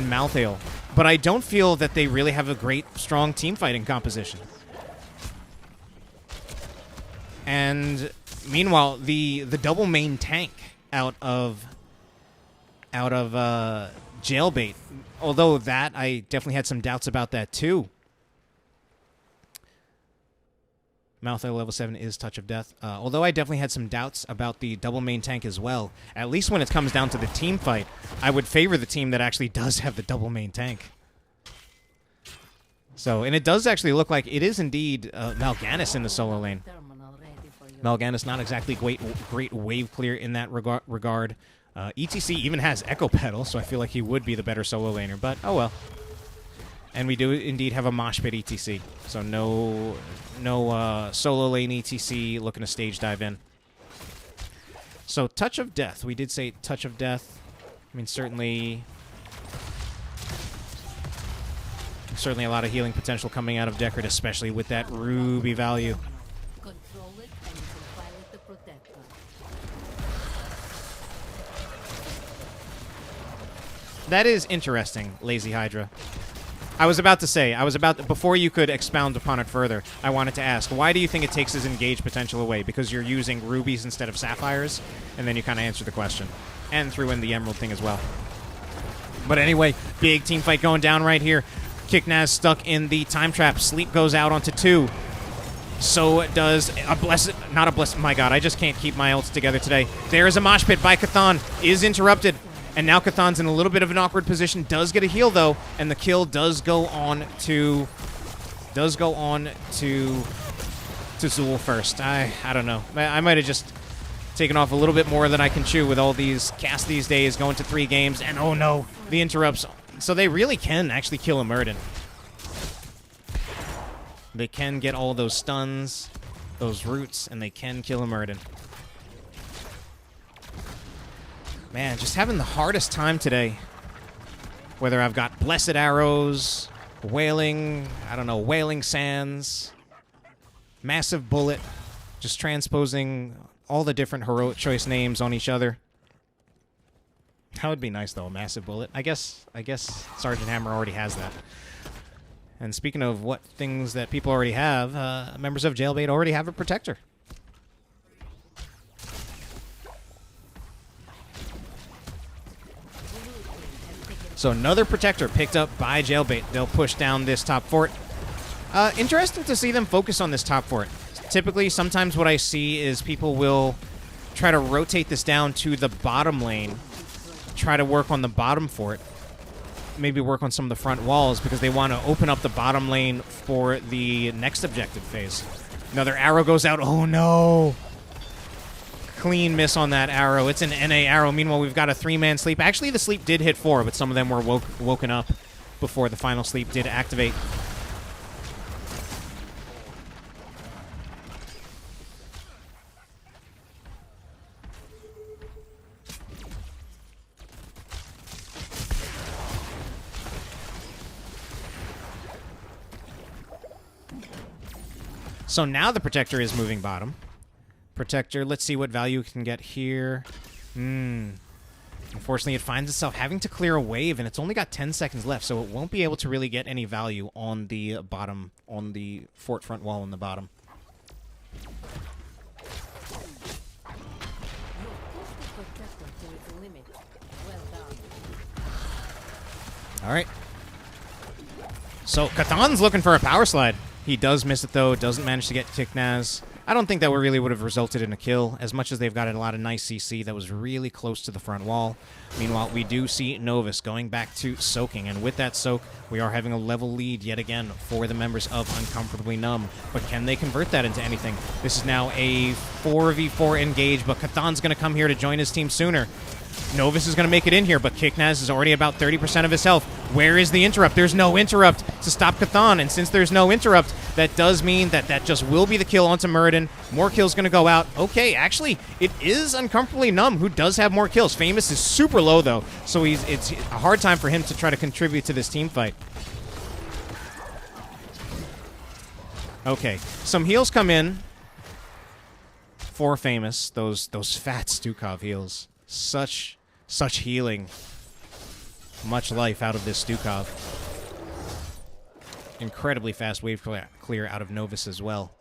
Speaker 1: Malthael, but I don't feel that they really have a great, strong team fighting composition. And meanwhile, the double main tank out of Jailbait, although that, I definitely had some doubts about that too. Malthael level 7 is Touch of Death. Although I definitely had some doubts about the double main tank as well. At least when it comes down to the team fight, I would favor the team that actually does have the double main tank. So, and it does actually look like it is indeed Mal'Ganis in the solo lane. Mal'Ganis not exactly great wave clear in that regard. ETC even has Echo Pedal, so I feel like he would be the better solo laner, but oh well. And we do indeed have a Mosh Pit ETC, so no solo lane ETC looking to stage dive in. So Touch of Death, we did say Touch of Death. I mean, certainly a lot of healing potential coming out of Deckard, especially with that Ruby value.
Speaker 2: Control it and you can pilot the protector.
Speaker 1: That is interesting, Lazy Hydra. Before you could expound upon it further, I wanted to ask, why do you think it takes his engage potential away? Because you're using rubies instead of sapphires? And then you kind of answered the question. And threw in the emerald thing as well. But anyway, big team fight going down right here. Kiknaz stuck in the time trap. Sleep goes out onto 2. So does a blessed, not a blessed, my god, I just can't keep my ults together today. There is a mosh pit by Chthon, is interrupted. And now Chthon's in a little bit of an awkward position. Does get a heal though, and the kill does go on to Zul first. I don't know. I might have just taken off a little bit more than I can chew with all these casts these days, going to 3 games, and oh no, the interrupts. So they really can actually kill a Murden. They can get all those stuns, those roots, and they can kill a Murden. Man, just having the hardest time today. Whether I've got Blessed Arrows, Wailing, I don't know, Wailing Sands, Massive Bullet, just transposing all the different heroic choice names on each other. That would be nice, though, a Massive Bullet. I guess Sergeant Hammer already has that. And speaking of what things that people already have, members of Jailbait already have a Protector. So another Protector picked up by Jailbait. They'll push down this top fort. Interesting to see them focus on this top fort. Typically, sometimes what I see is people will try to rotate this down to the bottom lane, try to work on the bottom fort, maybe work on some of the front walls because they want to open up the bottom lane for the next objective phase. Another arrow goes out. Oh no! Clean miss on that arrow. It's an NA arrow. Meanwhile, we've got a 3-man sleep. Actually, the sleep did hit 4, but some of them were woken up before the final sleep did activate. So now the Protector is moving bottom. Protector, let's see what value it can get here. Unfortunately, it finds itself having to clear a wave, and it's only got 10 seconds left, so it won't be able to really get any value on the bottom, on the fort front wall in the bottom. All right. So Chthon's looking for a power slide. He does miss it, though. Doesn't manage to get Kiknaz. I don't think that really would have resulted in a kill, as much as they've got a lot of nice CC that was really close to the front wall. Meanwhile, we do see Novus going back to soaking, and with that soak, we are having a level lead yet again for the members of Uncomfortably Numb. But can they convert that into anything? This is now a 4v4 engage, but Chthon's going to come here to join his team sooner. Novus is going to make it in here, but Kiknaz is already about 30% of his health. Where is the interrupt? There's no interrupt to stop Chthon, and since there's no interrupt, that does mean that that just will be the kill onto Muradin. More kills going to go out. Okay, actually, it is Uncomfortably Numb who does have more kills. Famous is super low, though, so it's a hard time for him to try to contribute to this team fight. Okay, some heals come in for Famous, those fat Stukov heals. Such healing. Much life out of this Stukov. Incredibly fast wave clear out of Novus as well.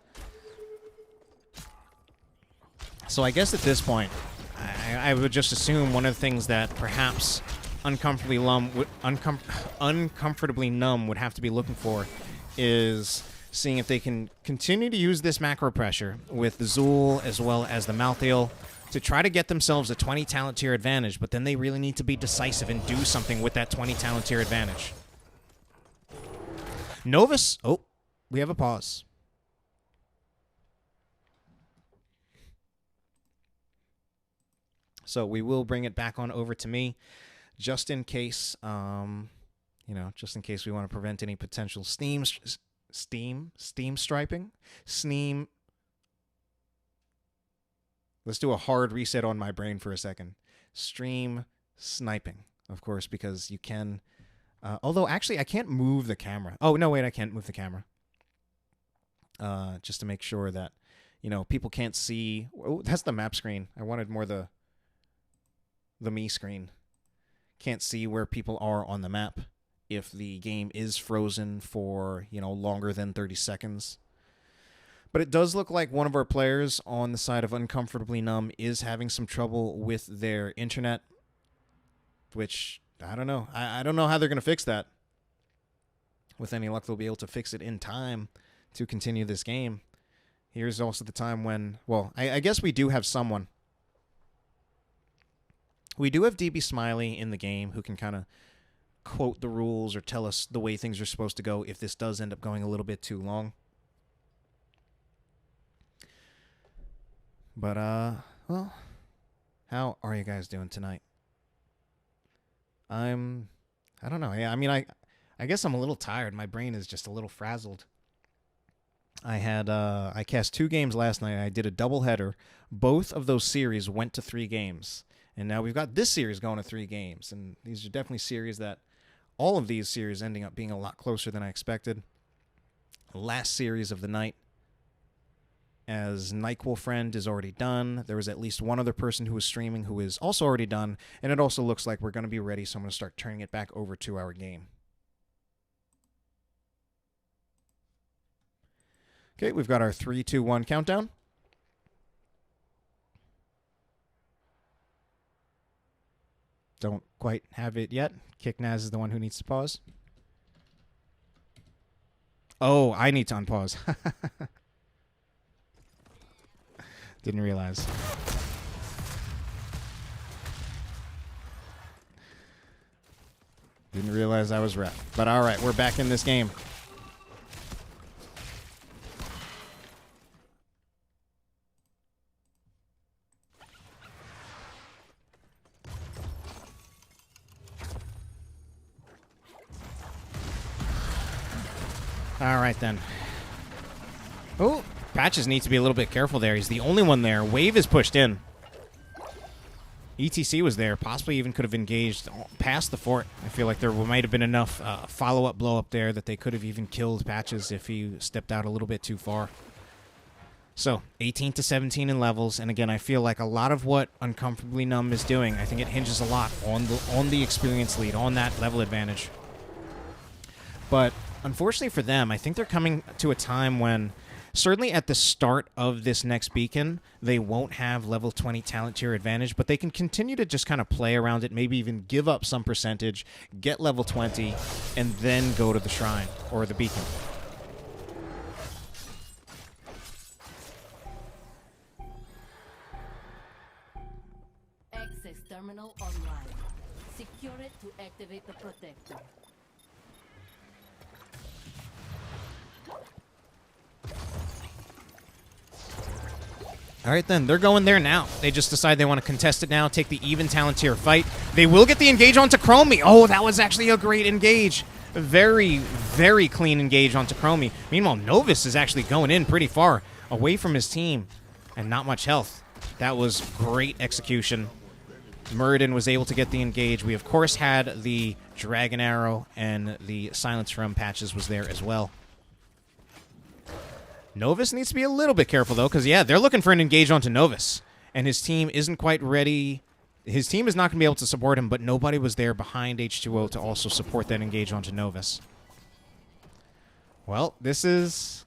Speaker 1: So I guess at this point, I would just assume one of the things that perhaps Uncomfortably Numb would have to be looking for is seeing if they can continue to use this macro pressure with the Zul as well as the Malthael to try to get themselves a 20 talent tier advantage, but then they really need to be decisive and do something with that 20 talent tier advantage. Novus, oh, we have a pause. So we will bring it back on over to me, just in case, just in case we want to prevent any potential steam striping. Let's do a hard reset on my brain for a second. Stream sniping, of course, because you can. Although, actually, I can't move the camera. Oh, no, wait, I can't move the camera. Just to make sure that, people can't see. Oh, that's the map screen. I wanted more the me screen. Can't see where people are on the map if the game is frozen for, longer than 30 seconds. But it does look like one of our players on the side of Uncomfortably Numb is having some trouble with their internet, which, I don't know. I don't know how they're going to fix that. With any luck, they'll be able to fix it in time to continue this game. Here's also the time when, well, I guess we do have someone. We do have DB Smiley in the game who can kind of quote the rules or tell us the way things are supposed to go if this does end up going a little bit too long. But, well, how are you guys doing tonight? I don't know. Yeah, I mean, I guess I'm a little tired. My brain is just a little frazzled. I cast 2 games last night. I did a doubleheader. Both of those series went to 3 games. And now we've got this series going to 3 games. And these are definitely series that, all of these series ending up being a lot closer than I expected. Last series of the night, as NyQuil Friend is already done. There was at least one other person who was streaming who is also already done. And it also looks like we're going to be ready, so I'm going to start turning it back over to our game. Okay, we've got our 3, 2, 1 countdown. Don't quite have it yet. Kicknaz is the one who needs to pause. Oh, I need to unpause. Didn't realize. Didn't realize I was ref. But all right, we're back in this game. All right, then. Oh, Patches needs to be a little bit careful there. He's the only one there. Wave is pushed in. ETC was there. Possibly even could have engaged past the fort. I feel like there might have been enough follow-up blow-up there that they could have even killed Patches if he stepped out a little bit too far. So, 18 to 17 in levels. And again, I feel like a lot of what Uncomfortably Numb is doing, I think it hinges a lot on the experience lead, on that level advantage. But unfortunately for them, I think they're coming to a time when, certainly at the start of this next beacon, they won't have level 20 talent tier advantage, but they can continue to just kind of play around it, maybe even give up some percentage, get level 20, and then go to the shrine or the beacon.
Speaker 2: Access terminal online. Secure it to activate the protector.
Speaker 1: All right, then. They're going there now. They just decide they want to contest it now, take the even talent tier fight. They will get the engage onto Chromie. Oh, that was actually a great engage. Very, very clean engage onto Chromie. Meanwhile, Novus is actually going in pretty far away from his team and not much health. That was great execution. Muradin was able to get the engage. We, of course, had the Dragon Arrow, and the Silence from Patches was there as well. Novus needs to be a little bit careful, though, because, yeah, they're looking for an engage onto Novus, and his team isn't quite ready. His team is not going to be able to support him, but nobody was there behind H2O to also support that engage onto Novus. Well, this is...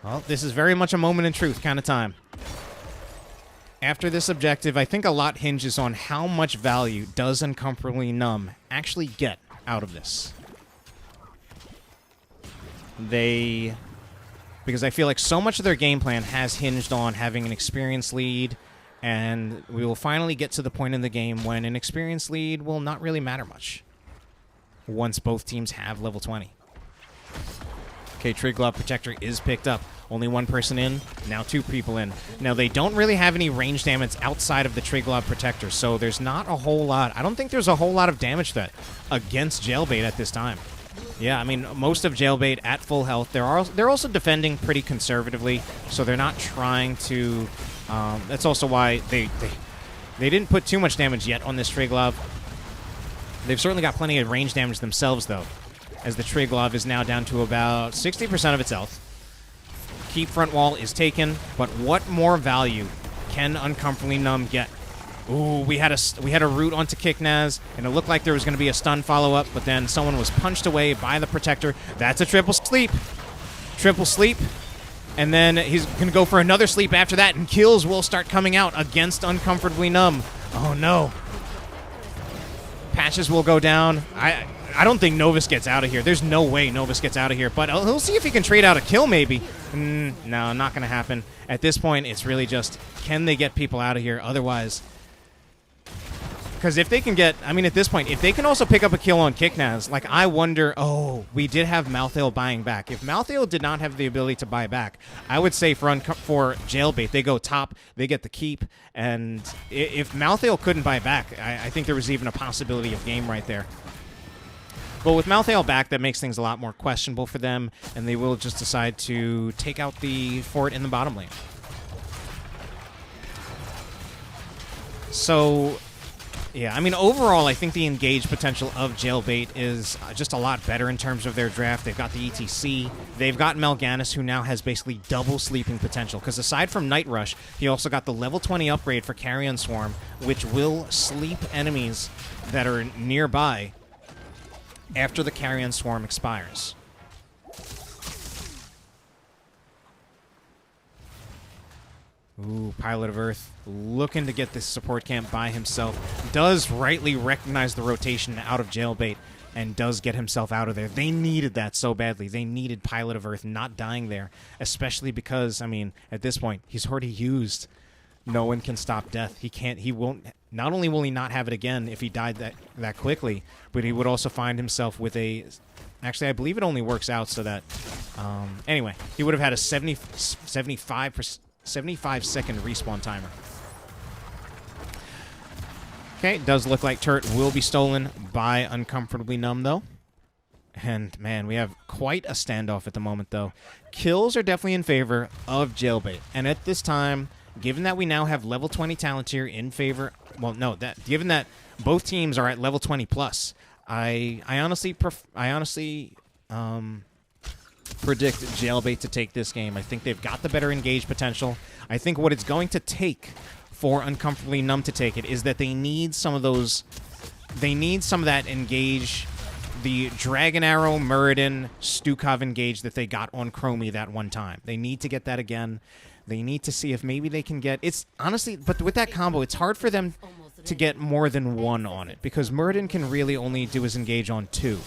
Speaker 1: Well, this is very much a moment in truth kind of time. After this objective, I think a lot hinges on how much value does Uncomfortably Numb actually get out of this. Because I feel like so much of their game plan has hinged on having an experience lead, and we will finally get to the point in the game when an experience lead will not really matter much once both teams have level 20. Okay, Triglav Protector is picked up. Only one person in, now 2 people in. Now, they don't really have any range damage outside of the Triglav Protector, so there's not a whole lot. I don't think there's a whole lot of damage threat against Jailbait at this time. Yeah, I mean, most of Jailbait at full health. They're also defending pretty conservatively, so they're not trying to... that's also why they didn't put too much damage yet on this Triglav. They've certainly got plenty of range damage themselves, though, as the Triglav is now down to about 60% of its health. Keep front wall is taken, but what more value can Uncomfortably Numb get? Ooh, we had a root onto Kicknaz, and it looked like there was going to be a stun follow-up, but then someone was punched away by the Protector. That's a triple sleep. Triple sleep. And then he's going to go for another sleep after that, and kills will start coming out against Uncomfortably Numb. Oh, no. Patches will go down. I don't think Novus gets out of here. There's no way Novus gets out of here, but he'll see if he can trade out a kill, maybe. No, not going to happen. At this point, it's really just, can they get people out of here? Otherwise... Because if they can get, I mean, at this point, if they can also pick up a kill on Kicknaz, like, I wonder, oh, we did have Malthael buying back. If Malthael did not have the ability to buy back, I would say for Jailbait, they go top, they get the keep, and if Malthael couldn't buy back, I think there was even a possibility of game right there. But with Malthael back, that makes things a lot more questionable for them, and they will just decide to take out the fort in the bottom lane. So... yeah, I mean, overall, I think the engage potential of Jailbait is just a lot better in terms of their draft. They've got the ETC. They've got Mal'Ganis, who now has basically double sleeping potential. Because aside from Night Rush, he also got the level 20 upgrade for Carrion Swarm, which will sleep enemies that are nearby after the Carrion Swarm expires. Ooh, Pilot of Earth looking to get this support camp by himself. Does rightly recognize the rotation out of Jailbait and does get himself out of there. They needed that so badly. They needed Pilot of Earth not dying there, especially because, I mean, at this point, he's already used No One Can Stop Death. He won't, not only will he not have it again if he died that quickly, but he would also find himself with a... Actually, I believe it only works out so that... anyway, he would have had a 75-second respawn timer. Okay, it does look like turret will be stolen by Uncomfortably Numb, though. And, man, we have quite a standoff at the moment, though. Kills are definitely in favor of Jailbait. And at this time, given that we now have level 20 talent tier in favor... Well, no, given that both teams are at level 20 plus, I honestly predict Jailbait to take this game. I think they've got the better engage potential. I think what it's going to take for Uncomfortably Numb to take it is that they need some of those... They need some of that engage, the Dragon Arrow, Muradin, Stukov engage that they got on Chromie that one time. They need to get that again. They need to see if maybe they can get... It's honestly... But with that combo, it's hard for them to get more than one on it, because Muradin can really only do his engage on 2.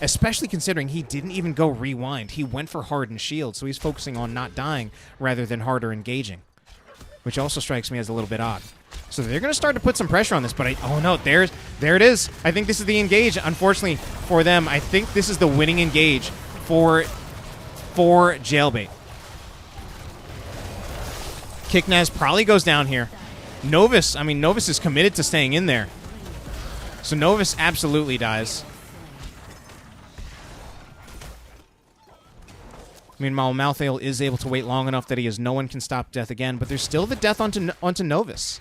Speaker 1: Especially considering he didn't even go rewind. He went for hardened shield, so he's focusing on not dying rather than harder engaging, which also strikes me as a little bit odd. So they're going to start to put some pressure on this, but oh no, there it is. I think this is the engage, unfortunately for them. I think this is the winning engage for Jailbait. Kicknaz probably goes down here. Novus is committed to staying in there. So Novus absolutely dies. Meanwhile, Malthael is able to wait long enough that he has No One Can Stop Death again, but there's still the death onto Novus.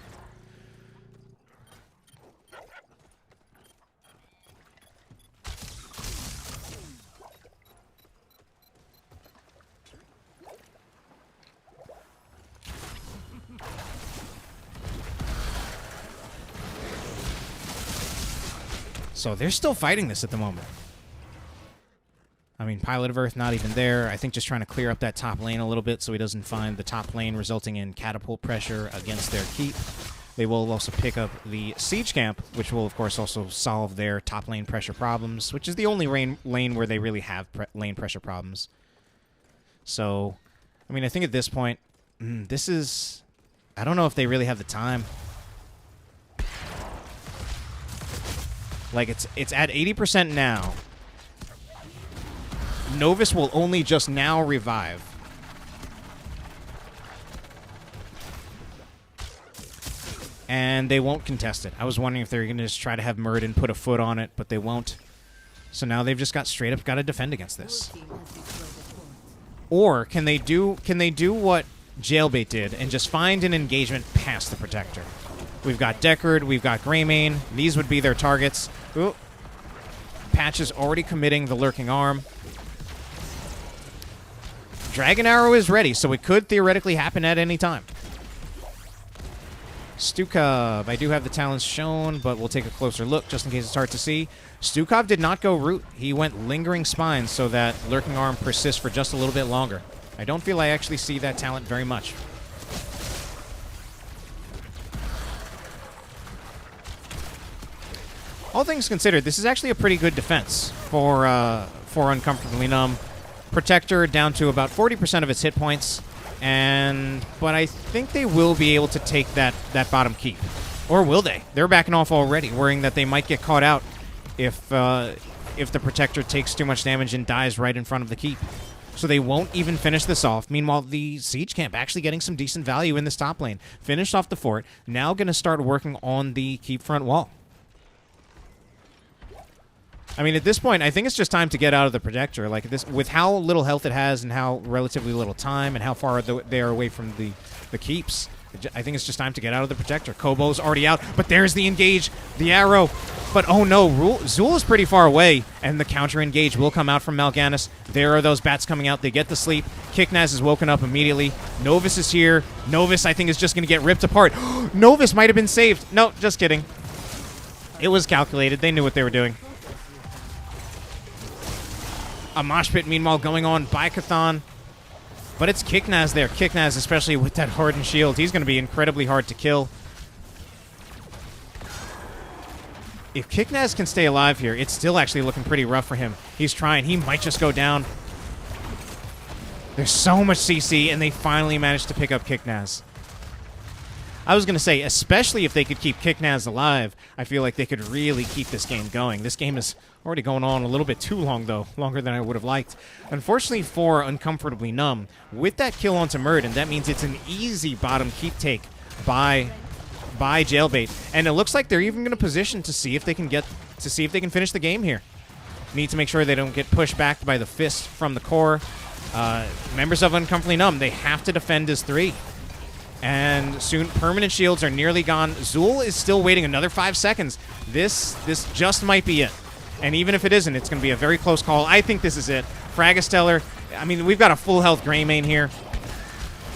Speaker 1: So they're still fighting this at the moment. I mean, Pilot of Earth not even there. I think just trying to clear up that top lane a little bit so he doesn't find the top lane, resulting in catapult pressure against their keep. They will also pick up the siege camp, which will, of course, also solve their top lane pressure problems, which is the only lane where they really have lane pressure problems. So, I mean, I think at this point, this is... I don't know if they really have the time. Like, it's at 80% now. Novus will only just now revive. And they won't contest it. I was wondering if they were going to just try to have Muradin put a foot on it, but they won't. So now they've just got straight up got to defend against this. Or can they do what Jailbait did and just find an engagement past the Protector? We've got Deckard, we've got Greymane. These would be their targets. Ooh. Patch is already committing the Lurking Arm. Dragon Arrow is ready, so it could theoretically happen at any time. Stukov, I do have the talents shown, but we'll take a closer look just in case it's hard to see. Stukov did not go Root. He went Lingering Spine so that Lurking Arm persists for just a little bit longer. I don't feel I actually see that talent very much. All things considered, this is actually a pretty good defense for Uncomfortably Numb. Protector down to about 40% of its hit points. But I think they will be able to take that bottom keep. Or will they? They're backing off already, worrying that they might get caught out if the Protector takes too much damage and dies right in front of the keep. So they won't even finish this off. Meanwhile, the Siege Camp actually getting some decent value in this top lane. Finished off the fort. Now going to start working on the keep front wall. I mean, at this point, I think it's just time to get out of the Protector. Like this, with how little health it has and how relatively little time and how far they are away from the keeps, I think it's just time to get out of the Protector. Kobo's already out, but there's the engage, the arrow. But oh no, Zul is pretty far away, and the counter engage will come out from Mal'Ganis. There are those bats coming out. They get the sleep. Kiknaz is woken up immediately. Novus is here. Novus, I think, is just going to get ripped apart. Novus might have been saved. No, just kidding. It was calculated. They knew what they were doing. A mosh pit, meanwhile, going on by Chthon. But it's Kiknaz there. Kiknaz, especially with that hardened shield, he's going to be incredibly hard to kill. If Kiknaz can stay alive here, it's still actually looking pretty rough for him. He's trying. He might just go down. There's so much CC, and they finally managed to pick up Kiknaz. I was going to say, especially if they could keep Kiknaz alive, I feel like they could really keep this game going. This game is already going on a little bit too long, though. Longer than I would have liked. Unfortunately for Uncomfortably Numb, with that kill onto Muradin, that means it's an easy bottom keep take by Jailbait. And it looks like they're even going to position to see if they can finish the game here. Need to make sure they don't get pushed back by the fist from the core. Members of Uncomfortably Numb, they have to defend as 3. And soon, permanent shields are nearly gone. Zul is still waiting another 5 seconds. This just might be it. And even if it isn't, it's going to be a very close call. I think this is it. Fragastellar, I mean, we've got a full health Greymane here.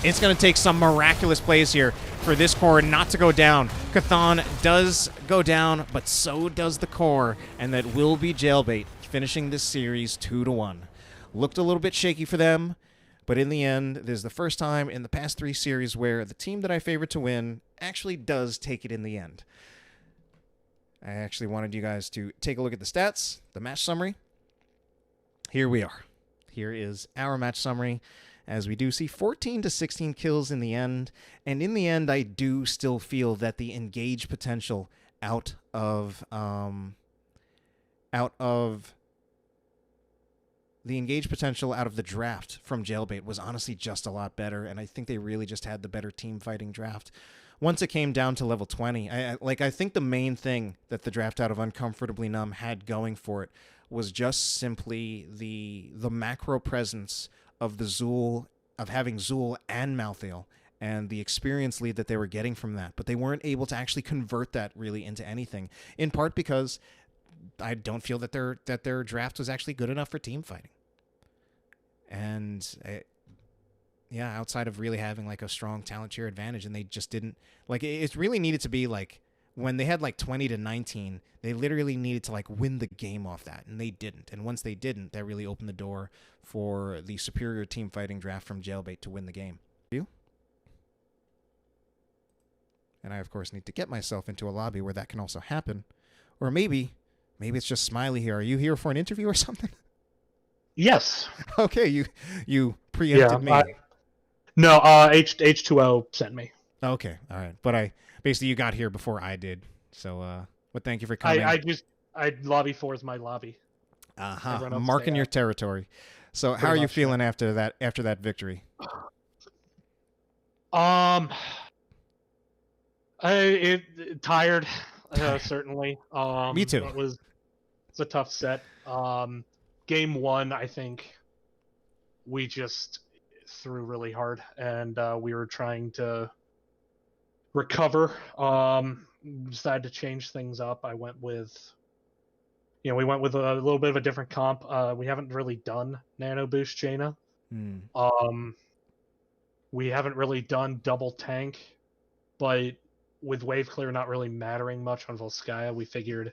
Speaker 1: It's going to take some miraculous plays here for this core not to go down. Chthon does go down, but so does the core. And that will be Jailbait, finishing this series 2-1. Looked a little bit shaky for them. But in the end, this is the first time in the past 3 series where the team that I favored to win actually does take it in the end. I actually wanted you guys to take a look at the stats, the match summary. Here we are. Here is our match summary, as we do see 14 to 16 kills in the end. And in the end, I do still feel that the engage potential out of the draft from Jailbait was honestly just a lot better, and I think they really just had the better team fighting draft. Once it came down to level 20, I think the main thing that the draft out of Uncomfortably Numb had going for it was just simply the macro presence of having Zul and Malthael, and the experience lead that they were getting from that. But they weren't able to actually convert that really into anything, in part because I don't feel that their draft was actually good enough for team fighting. And outside of really having like a strong talent share advantage, and they just didn't, like, it really needed to be like when they had like 20 to 19, they literally needed to like win the game off that, and they didn't. And once they didn't, that really opened the door for the superior team fighting draft from Jailbait to win the game. And I of course need to get myself into a lobby where that can also happen. Or maybe it's just Smiley here. Are you here for an interview or something?
Speaker 3: Yes.
Speaker 1: Okay, you preempted me.
Speaker 3: No, H2O sent me.
Speaker 1: Okay, all right. But basically you got here before I did. So but thank you for coming.
Speaker 3: I lobby 4 is my lobby.
Speaker 1: Marking your territory. So how
Speaker 3: Pretty
Speaker 1: are you
Speaker 3: much,
Speaker 1: feeling after that victory?
Speaker 3: Tired, certainly.
Speaker 1: Me too.
Speaker 3: It's a tough set. Game one, I think we just threw really hard, and we were trying to recover. Decided to change things up. I went with, we went with a little bit of a different comp. We haven't really done Nano Boost Jaina. We haven't really done double tank, but with wave clear not really mattering much on Volskaya, we figured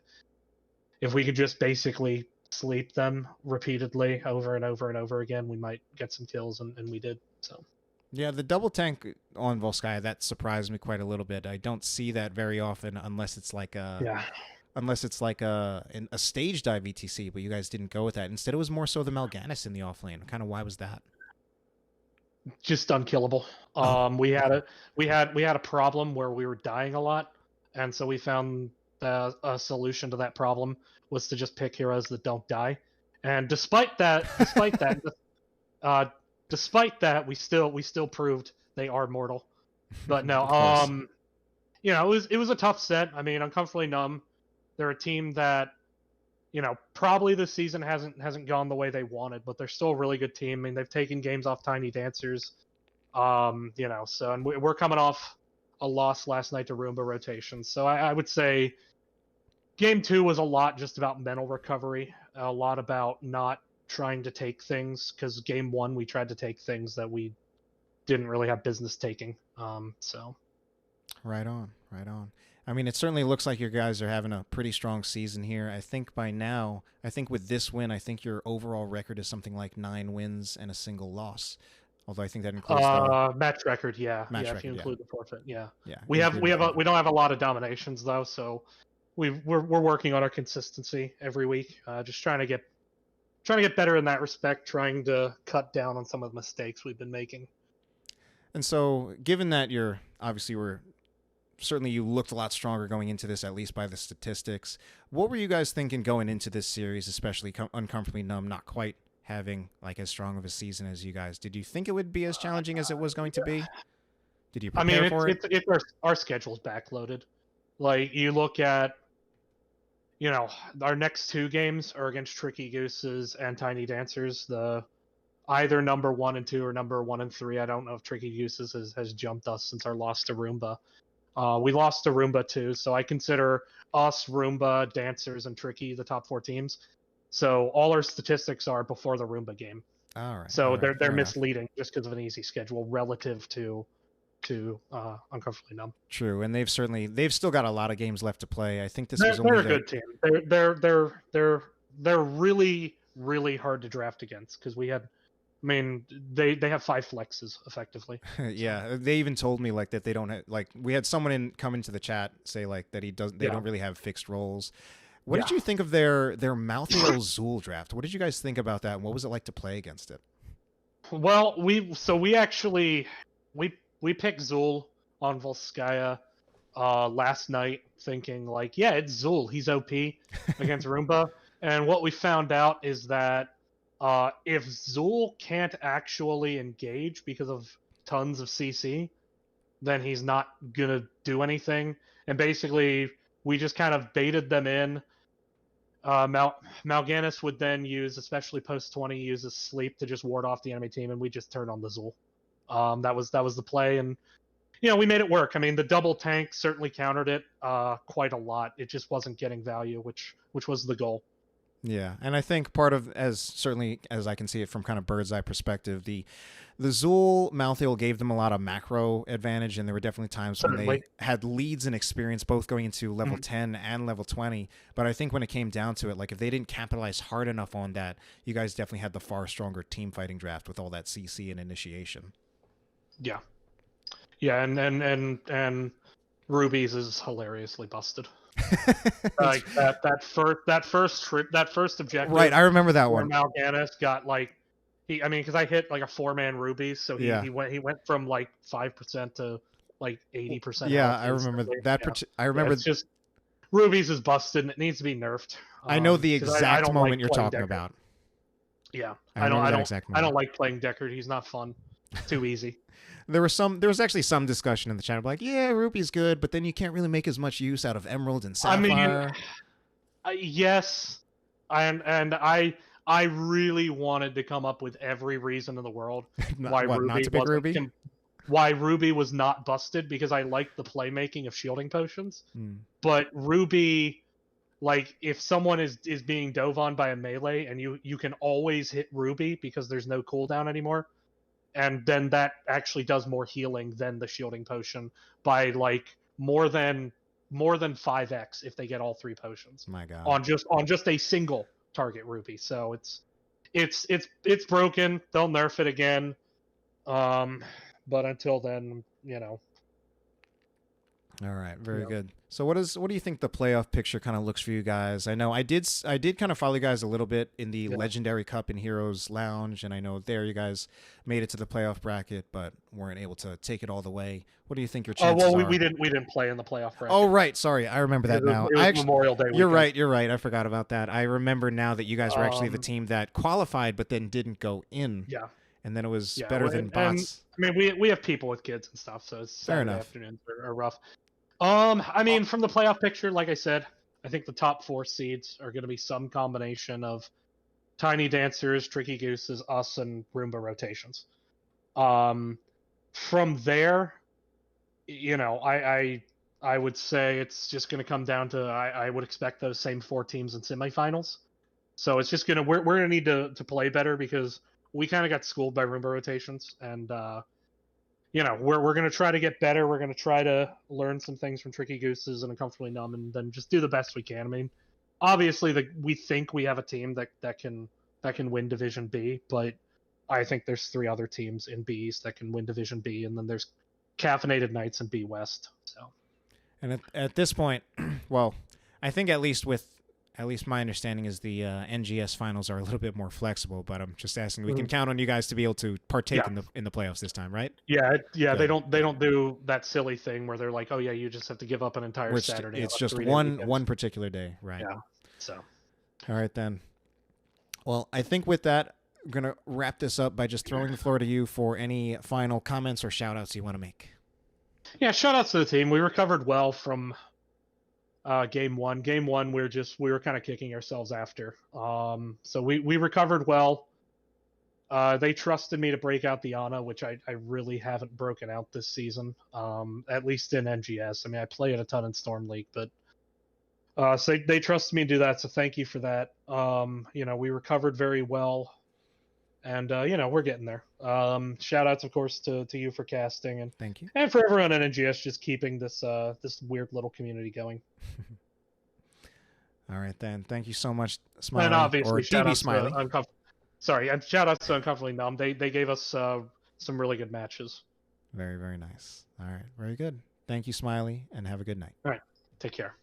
Speaker 3: if we could just basically sleep them repeatedly over and over and over again, we might get some kills, and we did. So
Speaker 1: Yeah, the double tank on Volskaya, that surprised me quite a little bit. I don't see that very often unless it's like a stage dive ETC, but you guys didn't go with that. Instead, it was more so the Mal'Ganis in the off lane. Kind of why was that?
Speaker 3: just unkillable. We had a problem where we were dying a lot, and so we found a solution to that problem was to just pick heroes that don't die. And despite that, we still proved they are mortal. But no,
Speaker 1: Of course.
Speaker 3: it was a tough set. I mean, Uncomfortably Numb, they're a team that, probably this season hasn't gone the way they wanted, but they're still a really good team. I mean, they've taken games off Tiny Dancers, and we're coming off a loss last night to Roomba rotation. So I would say game two was a lot just about mental recovery, a lot about not trying to take things, because game one we tried to take things that we didn't really have business taking.
Speaker 1: Right on, right on. I mean, it certainly looks like you guys are having a pretty strong season here. I think by now, with this win, I think your overall record is something like 9 wins and a single loss. Although I think that includes the
Speaker 3: match record, yeah.
Speaker 1: Match
Speaker 3: if
Speaker 1: record,
Speaker 3: you include the forfeit, yeah.
Speaker 1: Yeah.
Speaker 3: We don't have a lot of dominations though, so we're working on our consistency every week. Just trying to get better in that respect, trying to cut down on some of the mistakes we've been making.
Speaker 1: And so, given that you're obviously certainly you looked a lot stronger going into this, at least by the statistics. What were you guys thinking going into this series, especially Uncomfortably Numb, not quite having like as strong of a season as you guys? Did you think it would be as challenging as it was going to be? Did you prepare for it?
Speaker 3: It's our schedule's backloaded. Like, you look at, our next 2 games are against Tricky Gooses and Tiny Dancers, either number 1 and 2 or number 1 and 3. I don't know if Tricky Gooses has jumped us since our loss to Roomba. We lost to Roomba too, so I consider us, Roomba, Dancers, and Tricky the top 4 teams. So all our statistics are before the Roomba game.
Speaker 1: All right.
Speaker 3: So
Speaker 1: all right,
Speaker 3: they're misleading just because of an easy schedule relative to Uncomfortably Numb.
Speaker 1: True, and they've still got a lot of games left to play. I think this was
Speaker 3: They're
Speaker 1: only
Speaker 3: a good team. They're really, really hard to draft against because we had. I mean, they have 5 flexes effectively.
Speaker 1: Yeah, they even told me like that they don't have, like, we had someone come into the chat say like that they don't really have fixed roles. What did you think of their Malthael Zool draft? What did you guys think about that, and what was it like to play against it?
Speaker 3: Well, we actually picked Zool on Volskaya last night, thinking like, yeah, it's Zool, he's OP against Roomba, and what we found out is that if Zool can't actually engage because of tons of CC, then he's not gonna do anything. And basically, we just kind of baited them in. Mal'Ganis would then use, especially post 20, uses sleep to just ward off the enemy team, and we just turned on the Zool. That was the play, and we made it work. I mean, the double tank certainly countered it quite a lot. It just wasn't getting value, which was the goal.
Speaker 1: Yeah, and I think part of, certainly as I can see it from kind of bird's eye perspective, the Zool Malthael gave them a lot of macro advantage, and there were definitely times when they had leads and experience both going into level 10 and level 20. But I think when it came down to it, like if they didn't capitalize hard enough on that, you guys definitely had the far stronger team fighting draft with all that CC and initiation.
Speaker 3: Yeah, and Ruby's is hilariously busted. Like that first objective.
Speaker 1: Right, I remember that one.
Speaker 3: Mal'Ganis got like because I hit like a 4-man Ruby, so he went from like 5% to like 80%.
Speaker 1: Yeah, I remember that. I remember.
Speaker 3: It's just Ruby's is busted and it needs to be nerfed.
Speaker 1: I know the exact moment
Speaker 3: like
Speaker 1: you're talking about.
Speaker 3: Yeah,
Speaker 1: I remember that exact
Speaker 3: I
Speaker 1: moment.
Speaker 3: don't like playing Deckard. He's not fun. Too easy.
Speaker 1: There was actually some discussion in the channel like, yeah, Ruby's good, but then you can't really make as much use out of Emerald and
Speaker 3: I mean,
Speaker 1: Sapphire.
Speaker 3: yes, and I really wanted to come up with every reason in the world why
Speaker 1: Not
Speaker 3: Ruby
Speaker 1: to pick
Speaker 3: wasn't
Speaker 1: Ruby?
Speaker 3: why Ruby was not busted, because I liked the playmaking of shielding potions.
Speaker 1: Hmm.
Speaker 3: But Ruby, like, if someone is being dove on by a melee and you can always hit Ruby because there's no cooldown anymore, and then that actually does more healing than the shielding potion by like more than 5x if they get all 3 potions
Speaker 1: My God.
Speaker 3: on just a single target Ruby. So it's broken. They'll nerf it again. But until then,
Speaker 1: All right, very
Speaker 3: Yeah.
Speaker 1: good. So what do you think the playoff picture kind of looks for you guys? I know I did kind of follow you guys a little bit in the
Speaker 3: Yeah.
Speaker 1: Legendary Cup in Heroes Lounge, and I know there you guys made it to the playoff bracket, but weren't able to take it all the way. What do you think your
Speaker 3: Oh
Speaker 1: chances
Speaker 3: well,
Speaker 1: are?
Speaker 3: we didn't play in the playoff bracket.
Speaker 1: Oh right, sorry, I remember that now.
Speaker 3: It was Memorial Day
Speaker 1: You're
Speaker 3: weekend.
Speaker 1: right. You're right. I forgot about that. I remember now that you guys were actually the
Speaker 3: Um,
Speaker 1: team that qualified, but then didn't go in.
Speaker 3: Yeah.
Speaker 1: And then it was
Speaker 3: Yeah,
Speaker 1: better than bots.
Speaker 3: I mean, we have people with kids and stuff, so
Speaker 1: Fair
Speaker 3: Saturday
Speaker 1: enough.
Speaker 3: afternoons are rough. I mean, from the playoff picture, like I said, I think the top 4 seeds are going to be some combination of Tiny Dancers, Tricky Gooses, us, and Roomba rotations. From there, I would say it's just going to come down to I would expect those same 4 teams in semifinals. So it's just we're gonna need to play better, because we kind of got schooled by Roomba rotations, and we're gonna try to get better. We're gonna try to learn some things from Tricky Gooses and Uncomfortably Numb, and then just do the best we can. I mean, obviously, we think we have a team that can win Division B, but I think there's 3 other teams in Bs that can win Division B, and then there's Caffeinated Knights in B West. So,
Speaker 1: And at this point, well, I think at least my understanding is the NGS finals are a little bit more flexible. But I'm just asking, we can count on you guys to be able to partake in the playoffs this time, right?
Speaker 3: yeah.
Speaker 1: Good.
Speaker 3: They don't do that silly thing where they're like, oh yeah, you just have to give up an entire Saturday.
Speaker 1: It's
Speaker 3: on a
Speaker 1: just
Speaker 3: 3-day
Speaker 1: one
Speaker 3: weekend.
Speaker 1: particular day, right?
Speaker 3: Yeah. So,
Speaker 1: All right then. Well, I think with that, I'm gonna wrap this up by just throwing the floor to you for any final comments or shout outs you want to make.
Speaker 3: yeah, shout outs to the team. We recovered well from game 1. Game 1, we were kind of kicking ourselves after. So we recovered well. They trusted me to break out the Ana, which I really haven't broken out this season, at least in NGS. I mean, I play it a ton in Storm League, but so they trusted me to do that, so thank you for that. We recovered very well, and we're getting there. Shout outs, of course, to you for casting, and
Speaker 1: Thank you.
Speaker 3: and for everyone at NGS just keeping this weird little community going.
Speaker 1: All right then. Thank you so much, Smiley,
Speaker 3: And obviously,
Speaker 1: or
Speaker 3: shout
Speaker 1: DB
Speaker 3: outs
Speaker 1: Smiley.
Speaker 3: and shout outs to Uncomfortably Numb. They gave us some really good matches.
Speaker 1: Very, very nice. All right, very good. Thank you, Smiley, and have a good night.
Speaker 3: All right, take care.